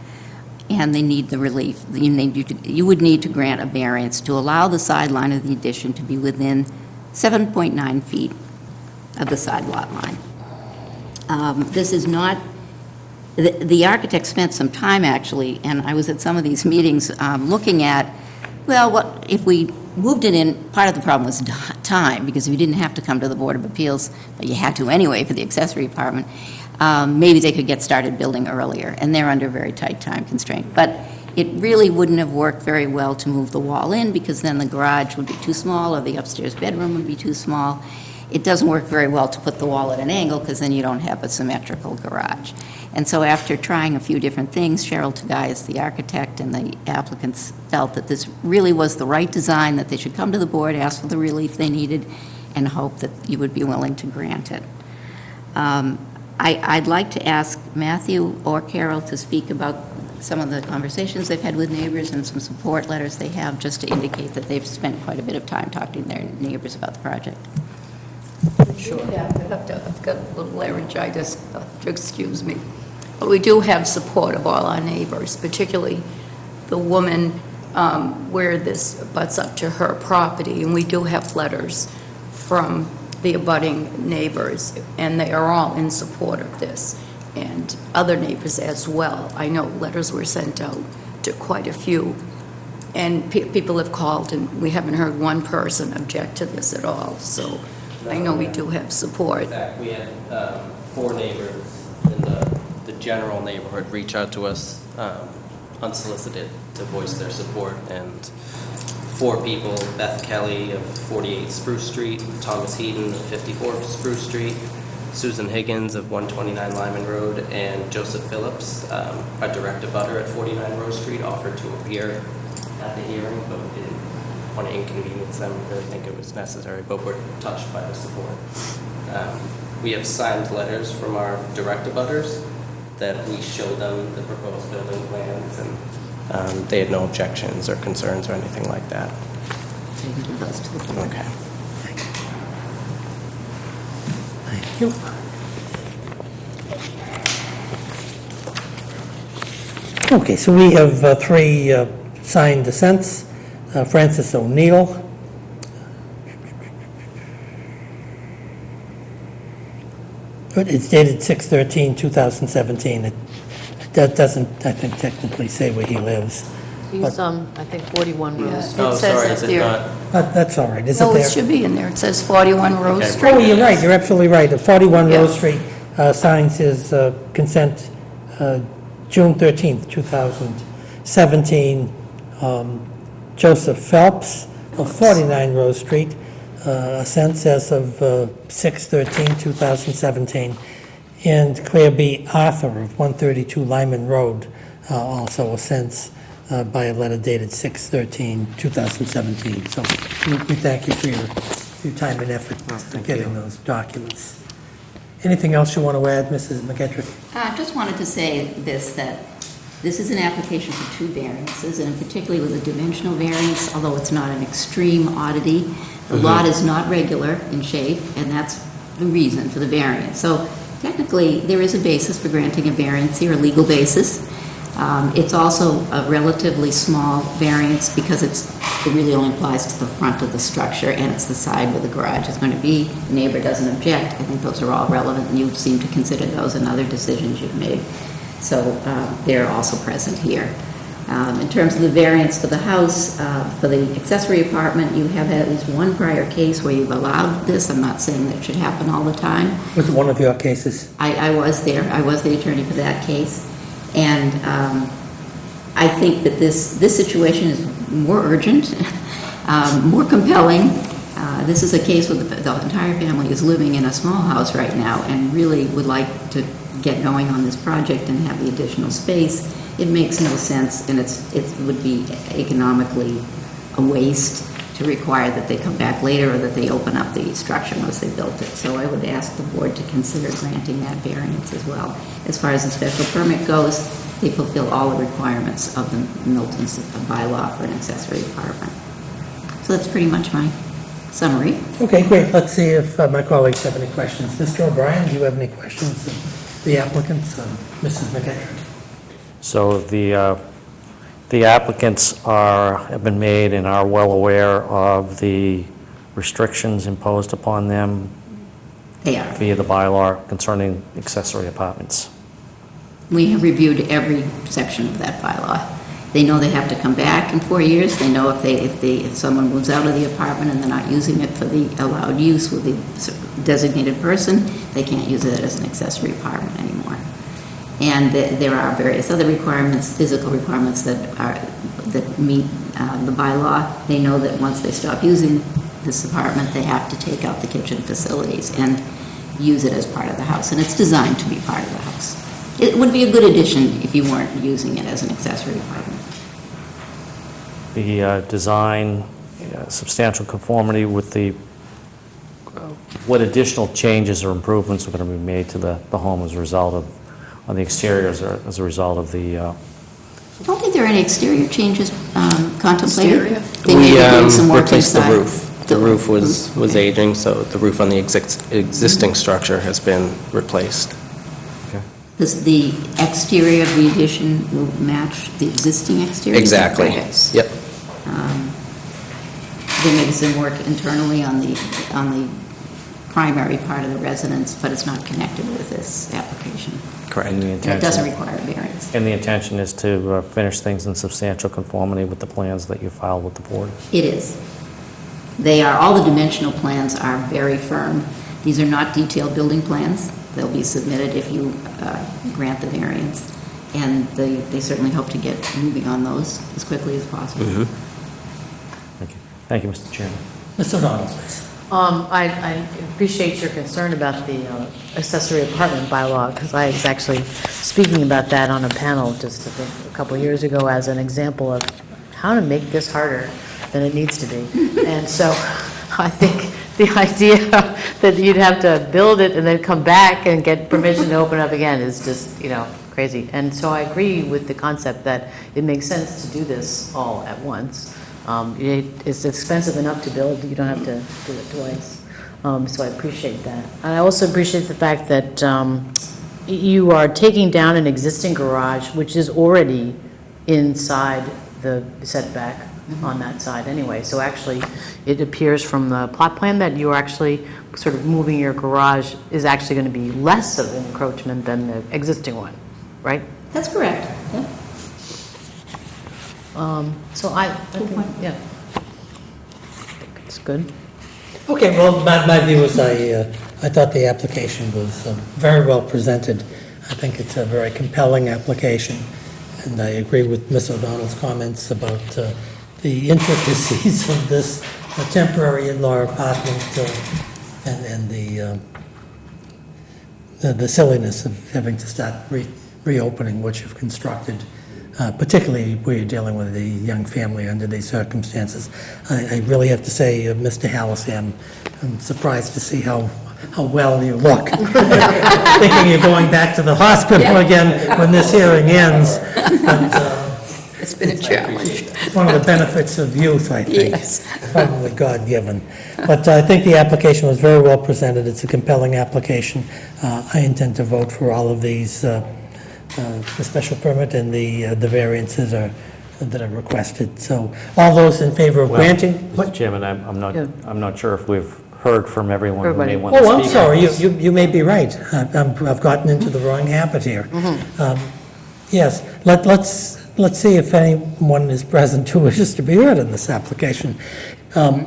and they need the relief. You would need to grant a variance to allow the sideline of the addition to be within 7.9 feet of the side lot line. This is not, the architect spent some time actually, and I was at some of these meetings looking at, well, what if we moved it in? Part of the problem was time, because if you didn't have to come to the Board of Appeals, but you had to anyway for the accessory apartment, maybe they could get started building earlier, and they're under very tight time constraint. But it really wouldn't have worked very well to move the wall in, because then the garage would be too small, or the upstairs bedroom would be too small. It doesn't work very well to put the wall at an angle, because then you don't have a symmetrical garage. And so after trying a few different things, Cheryl Tagayas, the architect, and the applicants felt that this really was the right design, that they should come to the board, ask for the relief they needed, and hope that you would be willing to grant it. I'd like to ask Matthew or Carol to speak about some of the conversations they've had with neighbors and some support letters they have, just to indicate that they've spent quite a bit of time talking to their neighbors about the project. Sure. Yeah, I've got a little laryngitis, excuse me. But we do have support of all our neighbors, particularly the woman where this butts up to her property. And we do have letters from the abutting neighbors, and they are all in support of this, and other neighbors as well. I know letters were sent out to quite a few, and people have called, and we haven't heard one person object to this at all, so I know we do have support. In fact, we had 4 neighbors in the general neighborhood reach out to us unsolicited to voice their support, and 4 people: Beth Kelly of 48 Spruce Street, Thomas Heaton of 54 Spruce Street, Susan Higgins of 129 Lyman Road, and Joseph Phillips, a direct abutter at 49 Rose Street, offered to appear at the hearing, but we didn't want to inconvenience them. We really think it was necessary, but we're touched by the support. We have signed letters from our direct abutters that we show them the proposed building plans, and they had no objections or concerns or anything like that. So you can give those to the board. Okay. Thank you. Okay, so we have 3 signed dissents. Francis O'Neill. It's dated 6/13/2017. That doesn't, I think, technically say where he lives. He's, I think, 41 Rose. It Oh, says sorry, up is it there. not? But that's all right, is it No, there? it should be in there. It says 41 Rose Okay. Street. Oh, you're right, you're absolutely right. The 41 Yeah. Rose Street signs his consent June 13th, 2017. Joseph Phelps of 49 Rose Street, assents as of 6/13/2017. And Claire B. Arthur of 132 Lyman Road, also assents by a letter dated 6/13/2017. So we thank you for your time and effort in getting those documents. Anything else you want to add, Mrs. McGettrick? I just wanted to say this, that this is an application for 2 variances, and particularly with a dimensional variance, although it's not an extreme oddity. The lot is not regular in shape, and that's the reason for the variance. So technically, there is a basis for granting a variance here, a legal basis. It's also a relatively small variance because it really only applies to the front of the structure, and it's the side where the garage is going to be. The neighbor doesn't object. I think those are all relevant, and you seem to consider those in other decisions you've made. So they're also present here. In terms of the variance for the house, for the accessory apartment, you have had at least one prior case where you've allowed this. I'm not saying that it should happen all the time. Was it one of your cases? I was there. I was the attorney for that case. And I think that this situation is more urgent, more compelling. This is a case where the entire family is living in a small house right now and really would like to get going on this project and have the additional space. It makes no sense, and it would be economically a waste to require that they come back later or that they open up the structure once they built it. So I would ask the board to consider granting that variance as well. As far as the special permit goes, they fulfill all the requirements of the Milton's bylaw for an accessory apartment. So that's pretty much my summary. Okay, great. Let's see if my colleagues have any questions. Mr. O'Brien, do you have any questions of the applicants? Mrs. McGettrick? So the applicants have been made and are well aware of the restrictions imposed upon them They are. via the bylaw concerning accessory apartments. We have reviewed every section of that bylaw. They know they have to come back in 4 years. They know if someone moves out of the apartment and they're not using it for the allowed use with the designated person, they can't use it as an accessory apartment anymore. And there are various other requirements, physical requirements that meet the bylaw. They know that once they stop using this apartment, they have to take out the kitchen facilities and use it as part of the house. And it's designed to be part of the house. It would be a good addition if you weren't using it as an accessory apartment. The design, substantial conformity with what additional changes or improvements are going to be made to the home as a result of, on the exteriors or as a result of the... I don't think there are any exterior changes contemplated. Exterior? They may be doing some work replaced the inside. roof. The roof was aging, so the roof on the existing structure has been replaced. Does the exterior of the addition will match the existing exterior? Exactly. Okay. Yep. There may be some work internally on the primary part of the residence, but it's not connected with this application. Correct. And the And it doesn't intention, require a variance. and the intention is to finish things in substantial conformity with the plans that you filed with the board? It is. All the dimensional plans are very firm. These are not detailed building plans. They'll be submitted if you grant the variance. And they certainly hope to get moving on those as quickly as possible. Thank you. Thank you, Mr. Chairman. Mr. O'Donnell, please. I appreciate your concern about the accessory apartment bylaw, because I was actually speaking about that on a panel just I think a couple of years ago as an example of how to make this harder than it needs to be. And so I think the idea that you'd have to build it and then come back and get permission to open up again is just, crazy. And so I agree with the concept that it makes sense to do this all at once. It's expensive enough to build, you don't have to do it twice. So I appreciate that. And I also appreciate the fact that you are taking down an existing garage, which is already inside the setback on that side anyway. So actually, it appears from the plot plan that you are actually sort of moving your garage is actually going to be less of an encroachment than the existing one, right? That's correct. Yeah. So I think, yeah. It's good. Okay, well, my view is I thought the application was very well presented. I think it's a very compelling application, and I agree with Ms. O'Donnell's comments about the intricacies of this temporary in-law apartment and the silliness of having to start reopening what you've constructed, particularly where you're dealing with a young family under these circumstances. I really have to say, Mr. Hallisey, I'm surprised to see how well you look. Thinking you're going back to the hospital again when this hearing ends. But, It's been a challenge. it's one of the benefits of youth, I think. Yes. Probably God-given. But I think the application was very well presented. It's a compelling application. I intend to vote for all of these, the special permit and the variances that are requested. So all those in favor of granting? Mr. Chairman, I'm Yeah. not sure if we've heard from everyone who may Everybody. want to speak. Oh, I'm sorry, you may be right. I've gotten into the wrong habit here. Yes, let's see if anyone is present who wishes to be heard in this application.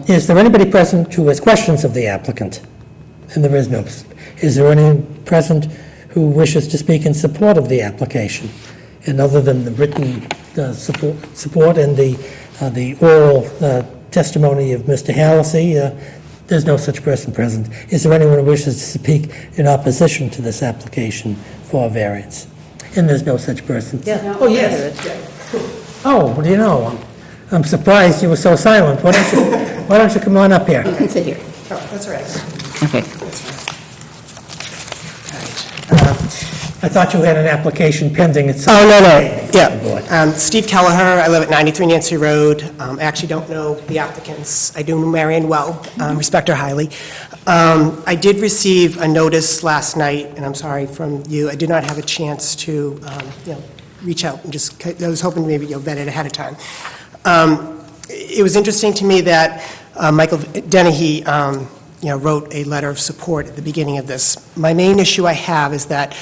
Is there anybody present who has questions of the applicant? And there is no. Is there anyone present who wishes to speak in support of the application? And other than the written support and the oral testimony of Mr. Hallisey, there's no such person present. Is there anyone who wishes to speak in opposition to this application for a variance? And there's no such person. Yeah. Oh, yes. Oh, what do you know? I'm surprised you were so silent. Why don't you come on up here? You can sit here. Oh, that's all right. Okay. I thought you had an application pending at some... Oh, no, Board. yeah. Steve Kelleher, I live at 93 Nancy Road. I actually don't know the applicants. I do know Marion well, respect her highly. I did receive a notice last night, and I'm sorry, from you. I did not have a chance to, reach out and just, I was hoping maybe you'll vet it ahead of time. It was interesting to me that Michael Dennehy, wrote a letter of support at the beginning of this. My main issue I have is that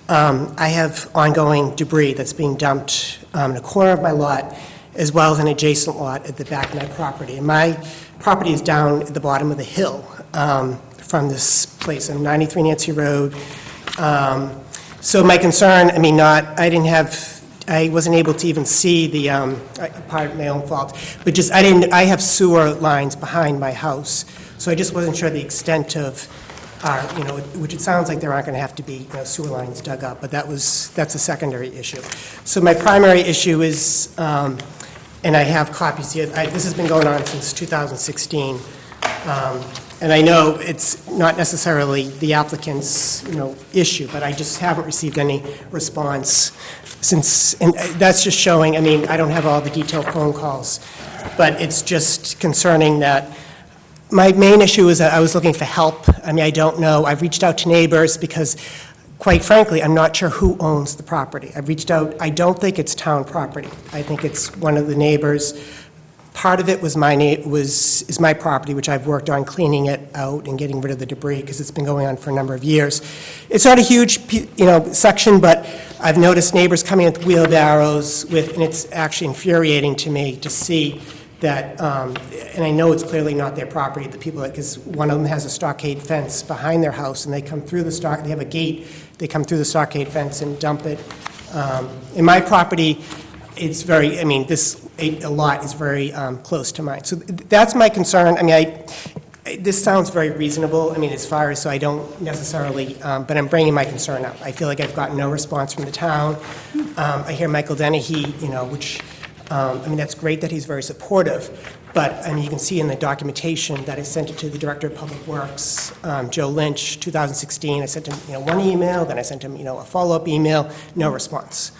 I have ongoing debris that's being dumped in a corner of my lot, as well as an adjacent lot at the back of my property. And my property is down at the bottom of the hill from this place on 93 Nancy Road. So my concern, I wasn't able to even see the, part of my own fault, but just, I have sewer lines behind my house, so I just wasn't sure the extent of, which it sounds like there aren't going to have to be sewer lines dug up, but that's a secondary issue. So my primary issue is, and I have copies here, this has been going on since 2016, and I know it's not necessarily the applicant's, issue, but I just haven't received any response since, and that's just showing, I don't have all the detailed phone calls, but it's just concerning that My main issue is that I was looking for help. I mean, I don't know. I've reached out to neighbors because, quite frankly, I'm not sure who owns the property. I've reached out, I don't think it's town property. I think it's one of the neighbors. Part of it was is my property, which I've worked on cleaning it out and getting rid of the debris, because it's been going on for a number of years. It's not a huge, section, but I've noticed neighbors coming with wheelbarrows and it's actually infuriating to me to see that, and I know it's clearly not their property, the people, because one of them has a stockade fence behind their house, and they come through they have a gate, they come through the stockade fence and dump it. In my property, it's very, a lot is very close to mine. So that's my concern. I mean, this sounds very reasonable, as far as, so I don't necessarily, but I'm bringing my concern up. I feel like I've gotten no response from the town. I hear Michael Dennehy, which, that's great that he's very supportive, but, you can see in the documentation that I sent it to the Director of Public Works, Joe Lynch, 2016. I sent him, one email, then I sent him, a follow-up email, no response.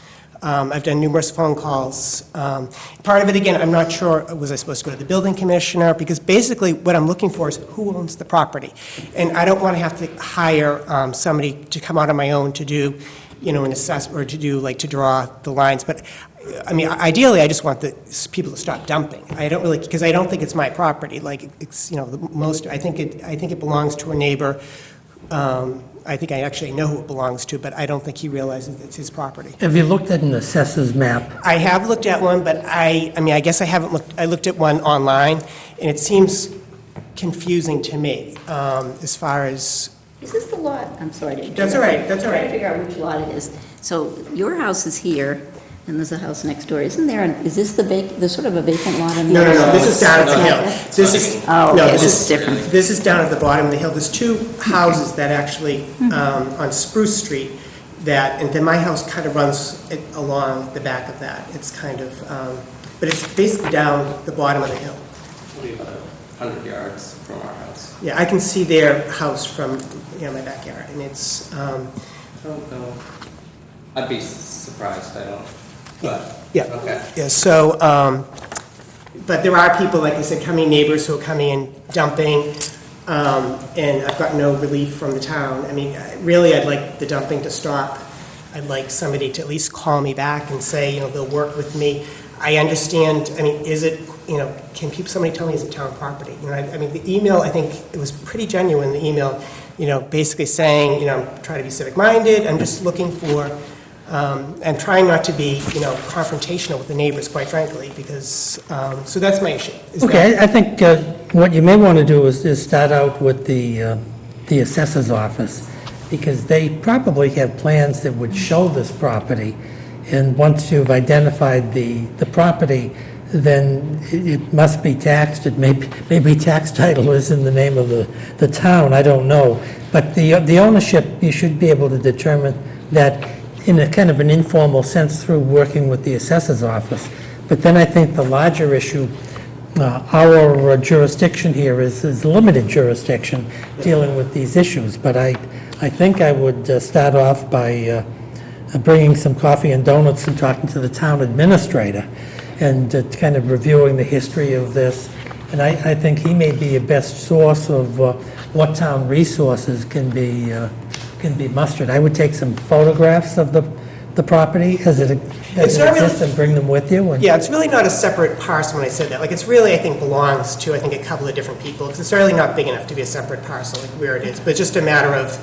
I've done numerous phone calls. Part of it, again, I'm not sure, was I supposed to go to the building commissioner? Because basically, what I'm looking for is who owns the property. And I don't want to have to hire somebody to come out on my own to do, an assess, or to do, to draw the lines. But, ideally, I just want the people to stop dumping. I don't really, because I don't think it's my property. It's, I think it belongs to a neighbor. I think I actually know who it belongs to, but I don't think he realizes it's his property. Have you looked at an assessor's map? I have looked at one, but I guess I haven't looked, I looked at one online, and it seems confusing to me, as far as... Is this the lot? I'm sorry to interrupt. That's all right, that's all I'm trying right. to figure out which lot it is. So your house is here, and there's a house next door. Isn't there, is this there's sort of a vacant lot on the No, other no, no, side? this is down at the It's hill. not that? This is... Oh, no, okay, this is different. This is down at the bottom of the hill. There's two houses that actually, on Spruce Street, and then my house kind of runs along the back of that. It's kind of, but it's basically down the bottom of the hill. We'll be about 100 yards from our house. Yeah, I can see their house from, my backyard, and it's, I don't know. I'd be surprised, I don't, but, yeah. okay. Yeah, so, but there are people, like I said, neighbors who are coming and dumping, and I've got no relief from the town. Really, I'd like the dumping to stop. I'd like somebody to at least call me back and say, they'll work with me. I understand, is it, can somebody tell me is it town property? The email, I think it was pretty genuine, the email, basically saying, I'm trying to be civic-minded, I'm just looking for, and trying not to be, confrontational with the neighbors, quite frankly, because, so that's my issue. Okay, I think what you may want to do is start out with the assessor's office, because they probably have plans that would show this property, and once you've identified the property, then it must be taxed. It maybe tax title is in the name of the town, I don't know. But the ownership, you should be able to determine that in a kind of an informal sense through working with the assessor's office. But then I think the larger issue, our jurisdiction here is limited jurisdiction dealing with these issues. But I think I would start off by bringing some coffee and donuts and talking to the town administrator and kind of reviewing the history of this. And I think he may be a best source of what town resources can be mustered. I would take some photographs of the property as it exists and bring them with you. Yeah, it's really not a separate parcel when I said that. It's really, I think, belongs to, a couple of different people, because it's really not big enough to be a separate parcel, where it is. But just a matter of,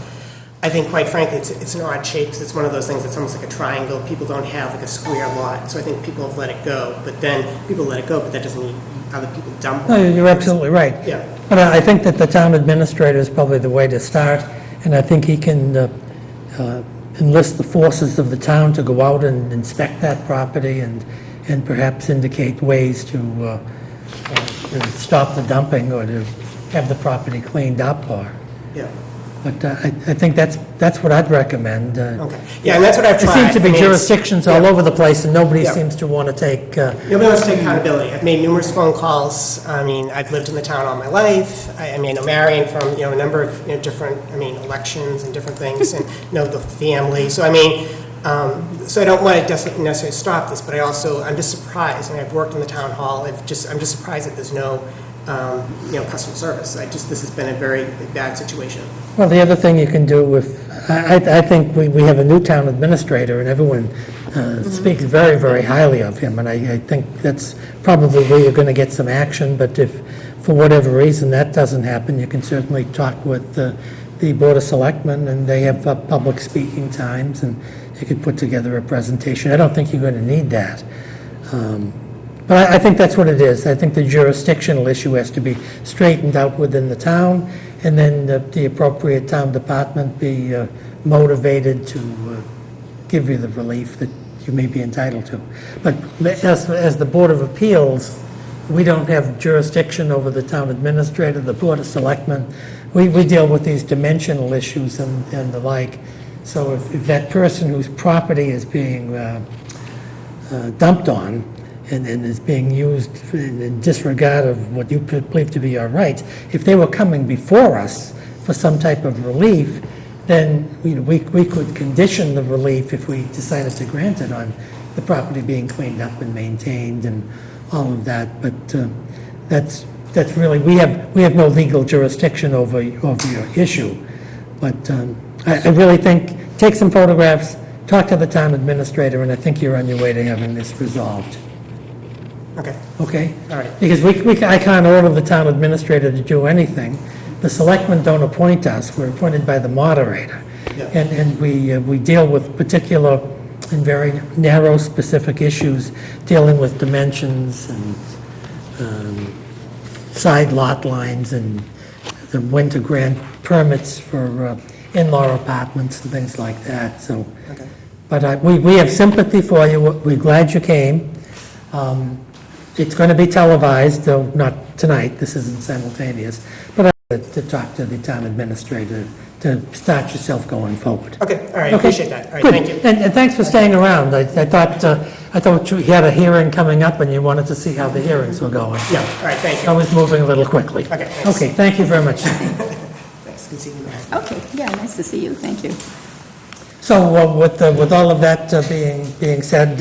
I think, quite frankly, it's an odd shape, because it's one of those things that's almost like a triangle. People don't have a square lot, so I think people have let it go. But then, people let it go, but that doesn't mean other people dump it. No, you're absolutely right. Yeah. But I think that the town administrator is probably the way to start, and I think he can enlist the forces of the town to go out and inspect that property and perhaps indicate ways to stop the dumping or to have the property cleaned up or... Yeah. But I think that's what I'd recommend. Okay. Yeah, and that's what I've There tried. seem to be jurisdictions all yeah. over the place, and nobody Yeah. seems to want to take... Nobody wants to take accountability. I've made numerous phone calls. I've lived in the town all my life. I know Marion from, a number of different, elections and different things, and know the family. So, so I don't want to necessarily stop this, but I'm just surprised. I've worked in the town hall. I'm just surprised that there's no customer service. This has been a very bad situation. Well, the other thing you can do I think we have a new town administrator, and everyone speaks very, very highly of him, and I think that's probably where you're going to get some action, but if, for whatever reason, that doesn't happen, you can certainly talk with the Board of Selectmen, and they have public speaking times, and you could put together a presentation. I don't think you're going to need that. But I think that's what it is. I think the jurisdictional issue has to be straightened out within the town, and then the appropriate town department be motivated to give you the relief that you may be entitled to. But as the Board of Appeals, we don't have jurisdiction over the town administrator, the Board of Selectmen. We deal with these dimensional issues and the like. So if that person whose property is being dumped on and is being used in disregard of what you believe to be your rights, if they were coming before us for some type of relief, then we could condition the relief if we decided to grant it on the property being cleaned up and maintained and all of that. But that's really, we have no legal jurisdiction over your issue. But I really think, take some photographs, talk to the town administrator, and I think you're on your way to having this resolved. Okay. Okay? All right. Because I can't order the town administrator to do anything. The selectmen don't appoint us, we're appointed by the moderator. Yeah. And we deal with particular and very narrow, specific issues, dealing with dimensions and side lot lines and when to grant permits for in-law apartments and things like that, so. Okay. But we have sympathy for you, we're glad you came. It's going to be televised, though not tonight, this isn't simultaneous, but I would to talk to the town administrator to start yourself going forward. Okay, all right, Okay. appreciate that. All right, Good. thank you. And thanks for staying around. I thought you had a hearing coming up and you wanted to see how the hearings were going. Yeah, all right, thank I you. was moving a little quickly. Okay, thanks. Okay, thank you very much. Thanks, good seeing you, Mary. Okay, yeah, nice to see you, thank you. So with all of that being said,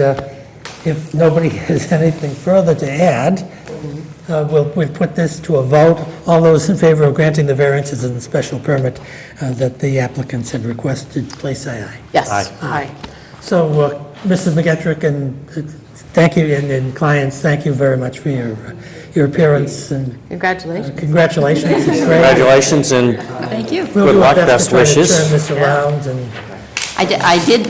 if nobody has anything further to add, we'll put this to a vote. All those in favor of granting the variances and the special permit that the applicants had requested, please say aye. Yes. Aye. So, Mrs. McGettrick, and thank you, and clients, thank you very much for your appearance, and Congratulations. congratulations. It's great. Congratulations, and Thank you. We'll Good do our luck, best to best try to wishes. turn this around, and I did,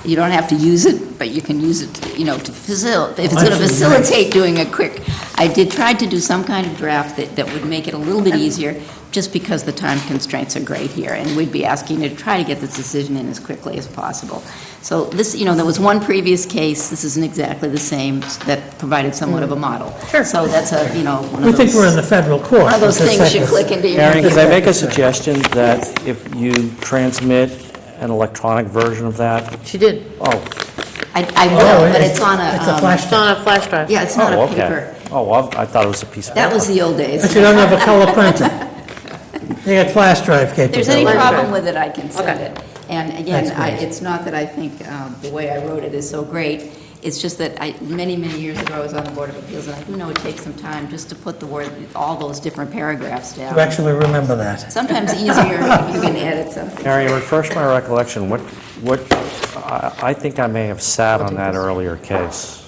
you don't have to use it, but you can use it, to facilitate, if it's going to facilitate doing a quick, I did try to do some kind of draft that would make it a little bit easier, just because the time constraints are great here, and we'd be asking you to try to get this decision in as quickly as possible. So this, there was one previous case, this isn't exactly the same, that provided somewhat of a model. Sure. So that's a, one of those. we think we're in the federal court. One of those with this things you type of- click into your. Aaron, can I make a suggestion that if you transmit an electronic version of that? She did. Oh, I will, but it's on It's a a, flash It's on a flash drive. yeah, it's not oh, a okay. paper. Oh, well, I thought it was a piece of paper. That was the old days. But you don't have a color printer. They got flash drive If there's any capability. problem with it, I can send Okay. it. And again, That's great. it's not that I think the way I wrote it is so great, it's just that many, many years ago, I was on the Board of Appeals, and I do know it takes some time just to put the word, all those different paragraphs down. You actually remember that. Sometimes easier if you can edit something. Aaron, refresh my recollection, I think I may have sat on that earlier case.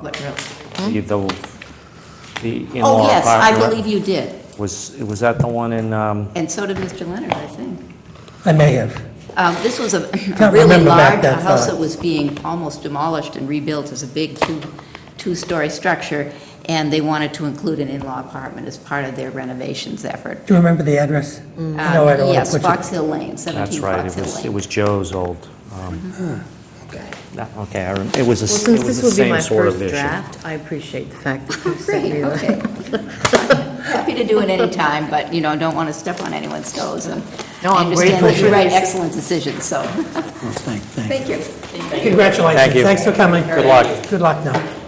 What, really? The Oh, in-law yes, I apartment. believe you did. Was that the one in, And so did Mr. Leonard, I think. I may have. This was a Can't really remember back large that house far. that was being almost demolished and rebuilt as a big two-story structure, and they wanted to include an in-law apartment as part of their renovations effort. Do you remember the address? No, I don't want to Yes, put you... Fox Hill Lane, 17 that's right, Fox Hill Lane. it was Joe's old, okay, it was Well, it since was this the would be same my sort of first issue. draft, I appreciate the fact that you sent me Great, the... okay. Happy to do it anytime, but, don't want to step on anyone's toes, and No, I I'm understand grateful that you for write this. excellent decisions, so, Thank you. thank you. Congratulations. Thank you. Thanks for coming. Good luck. Good luck now.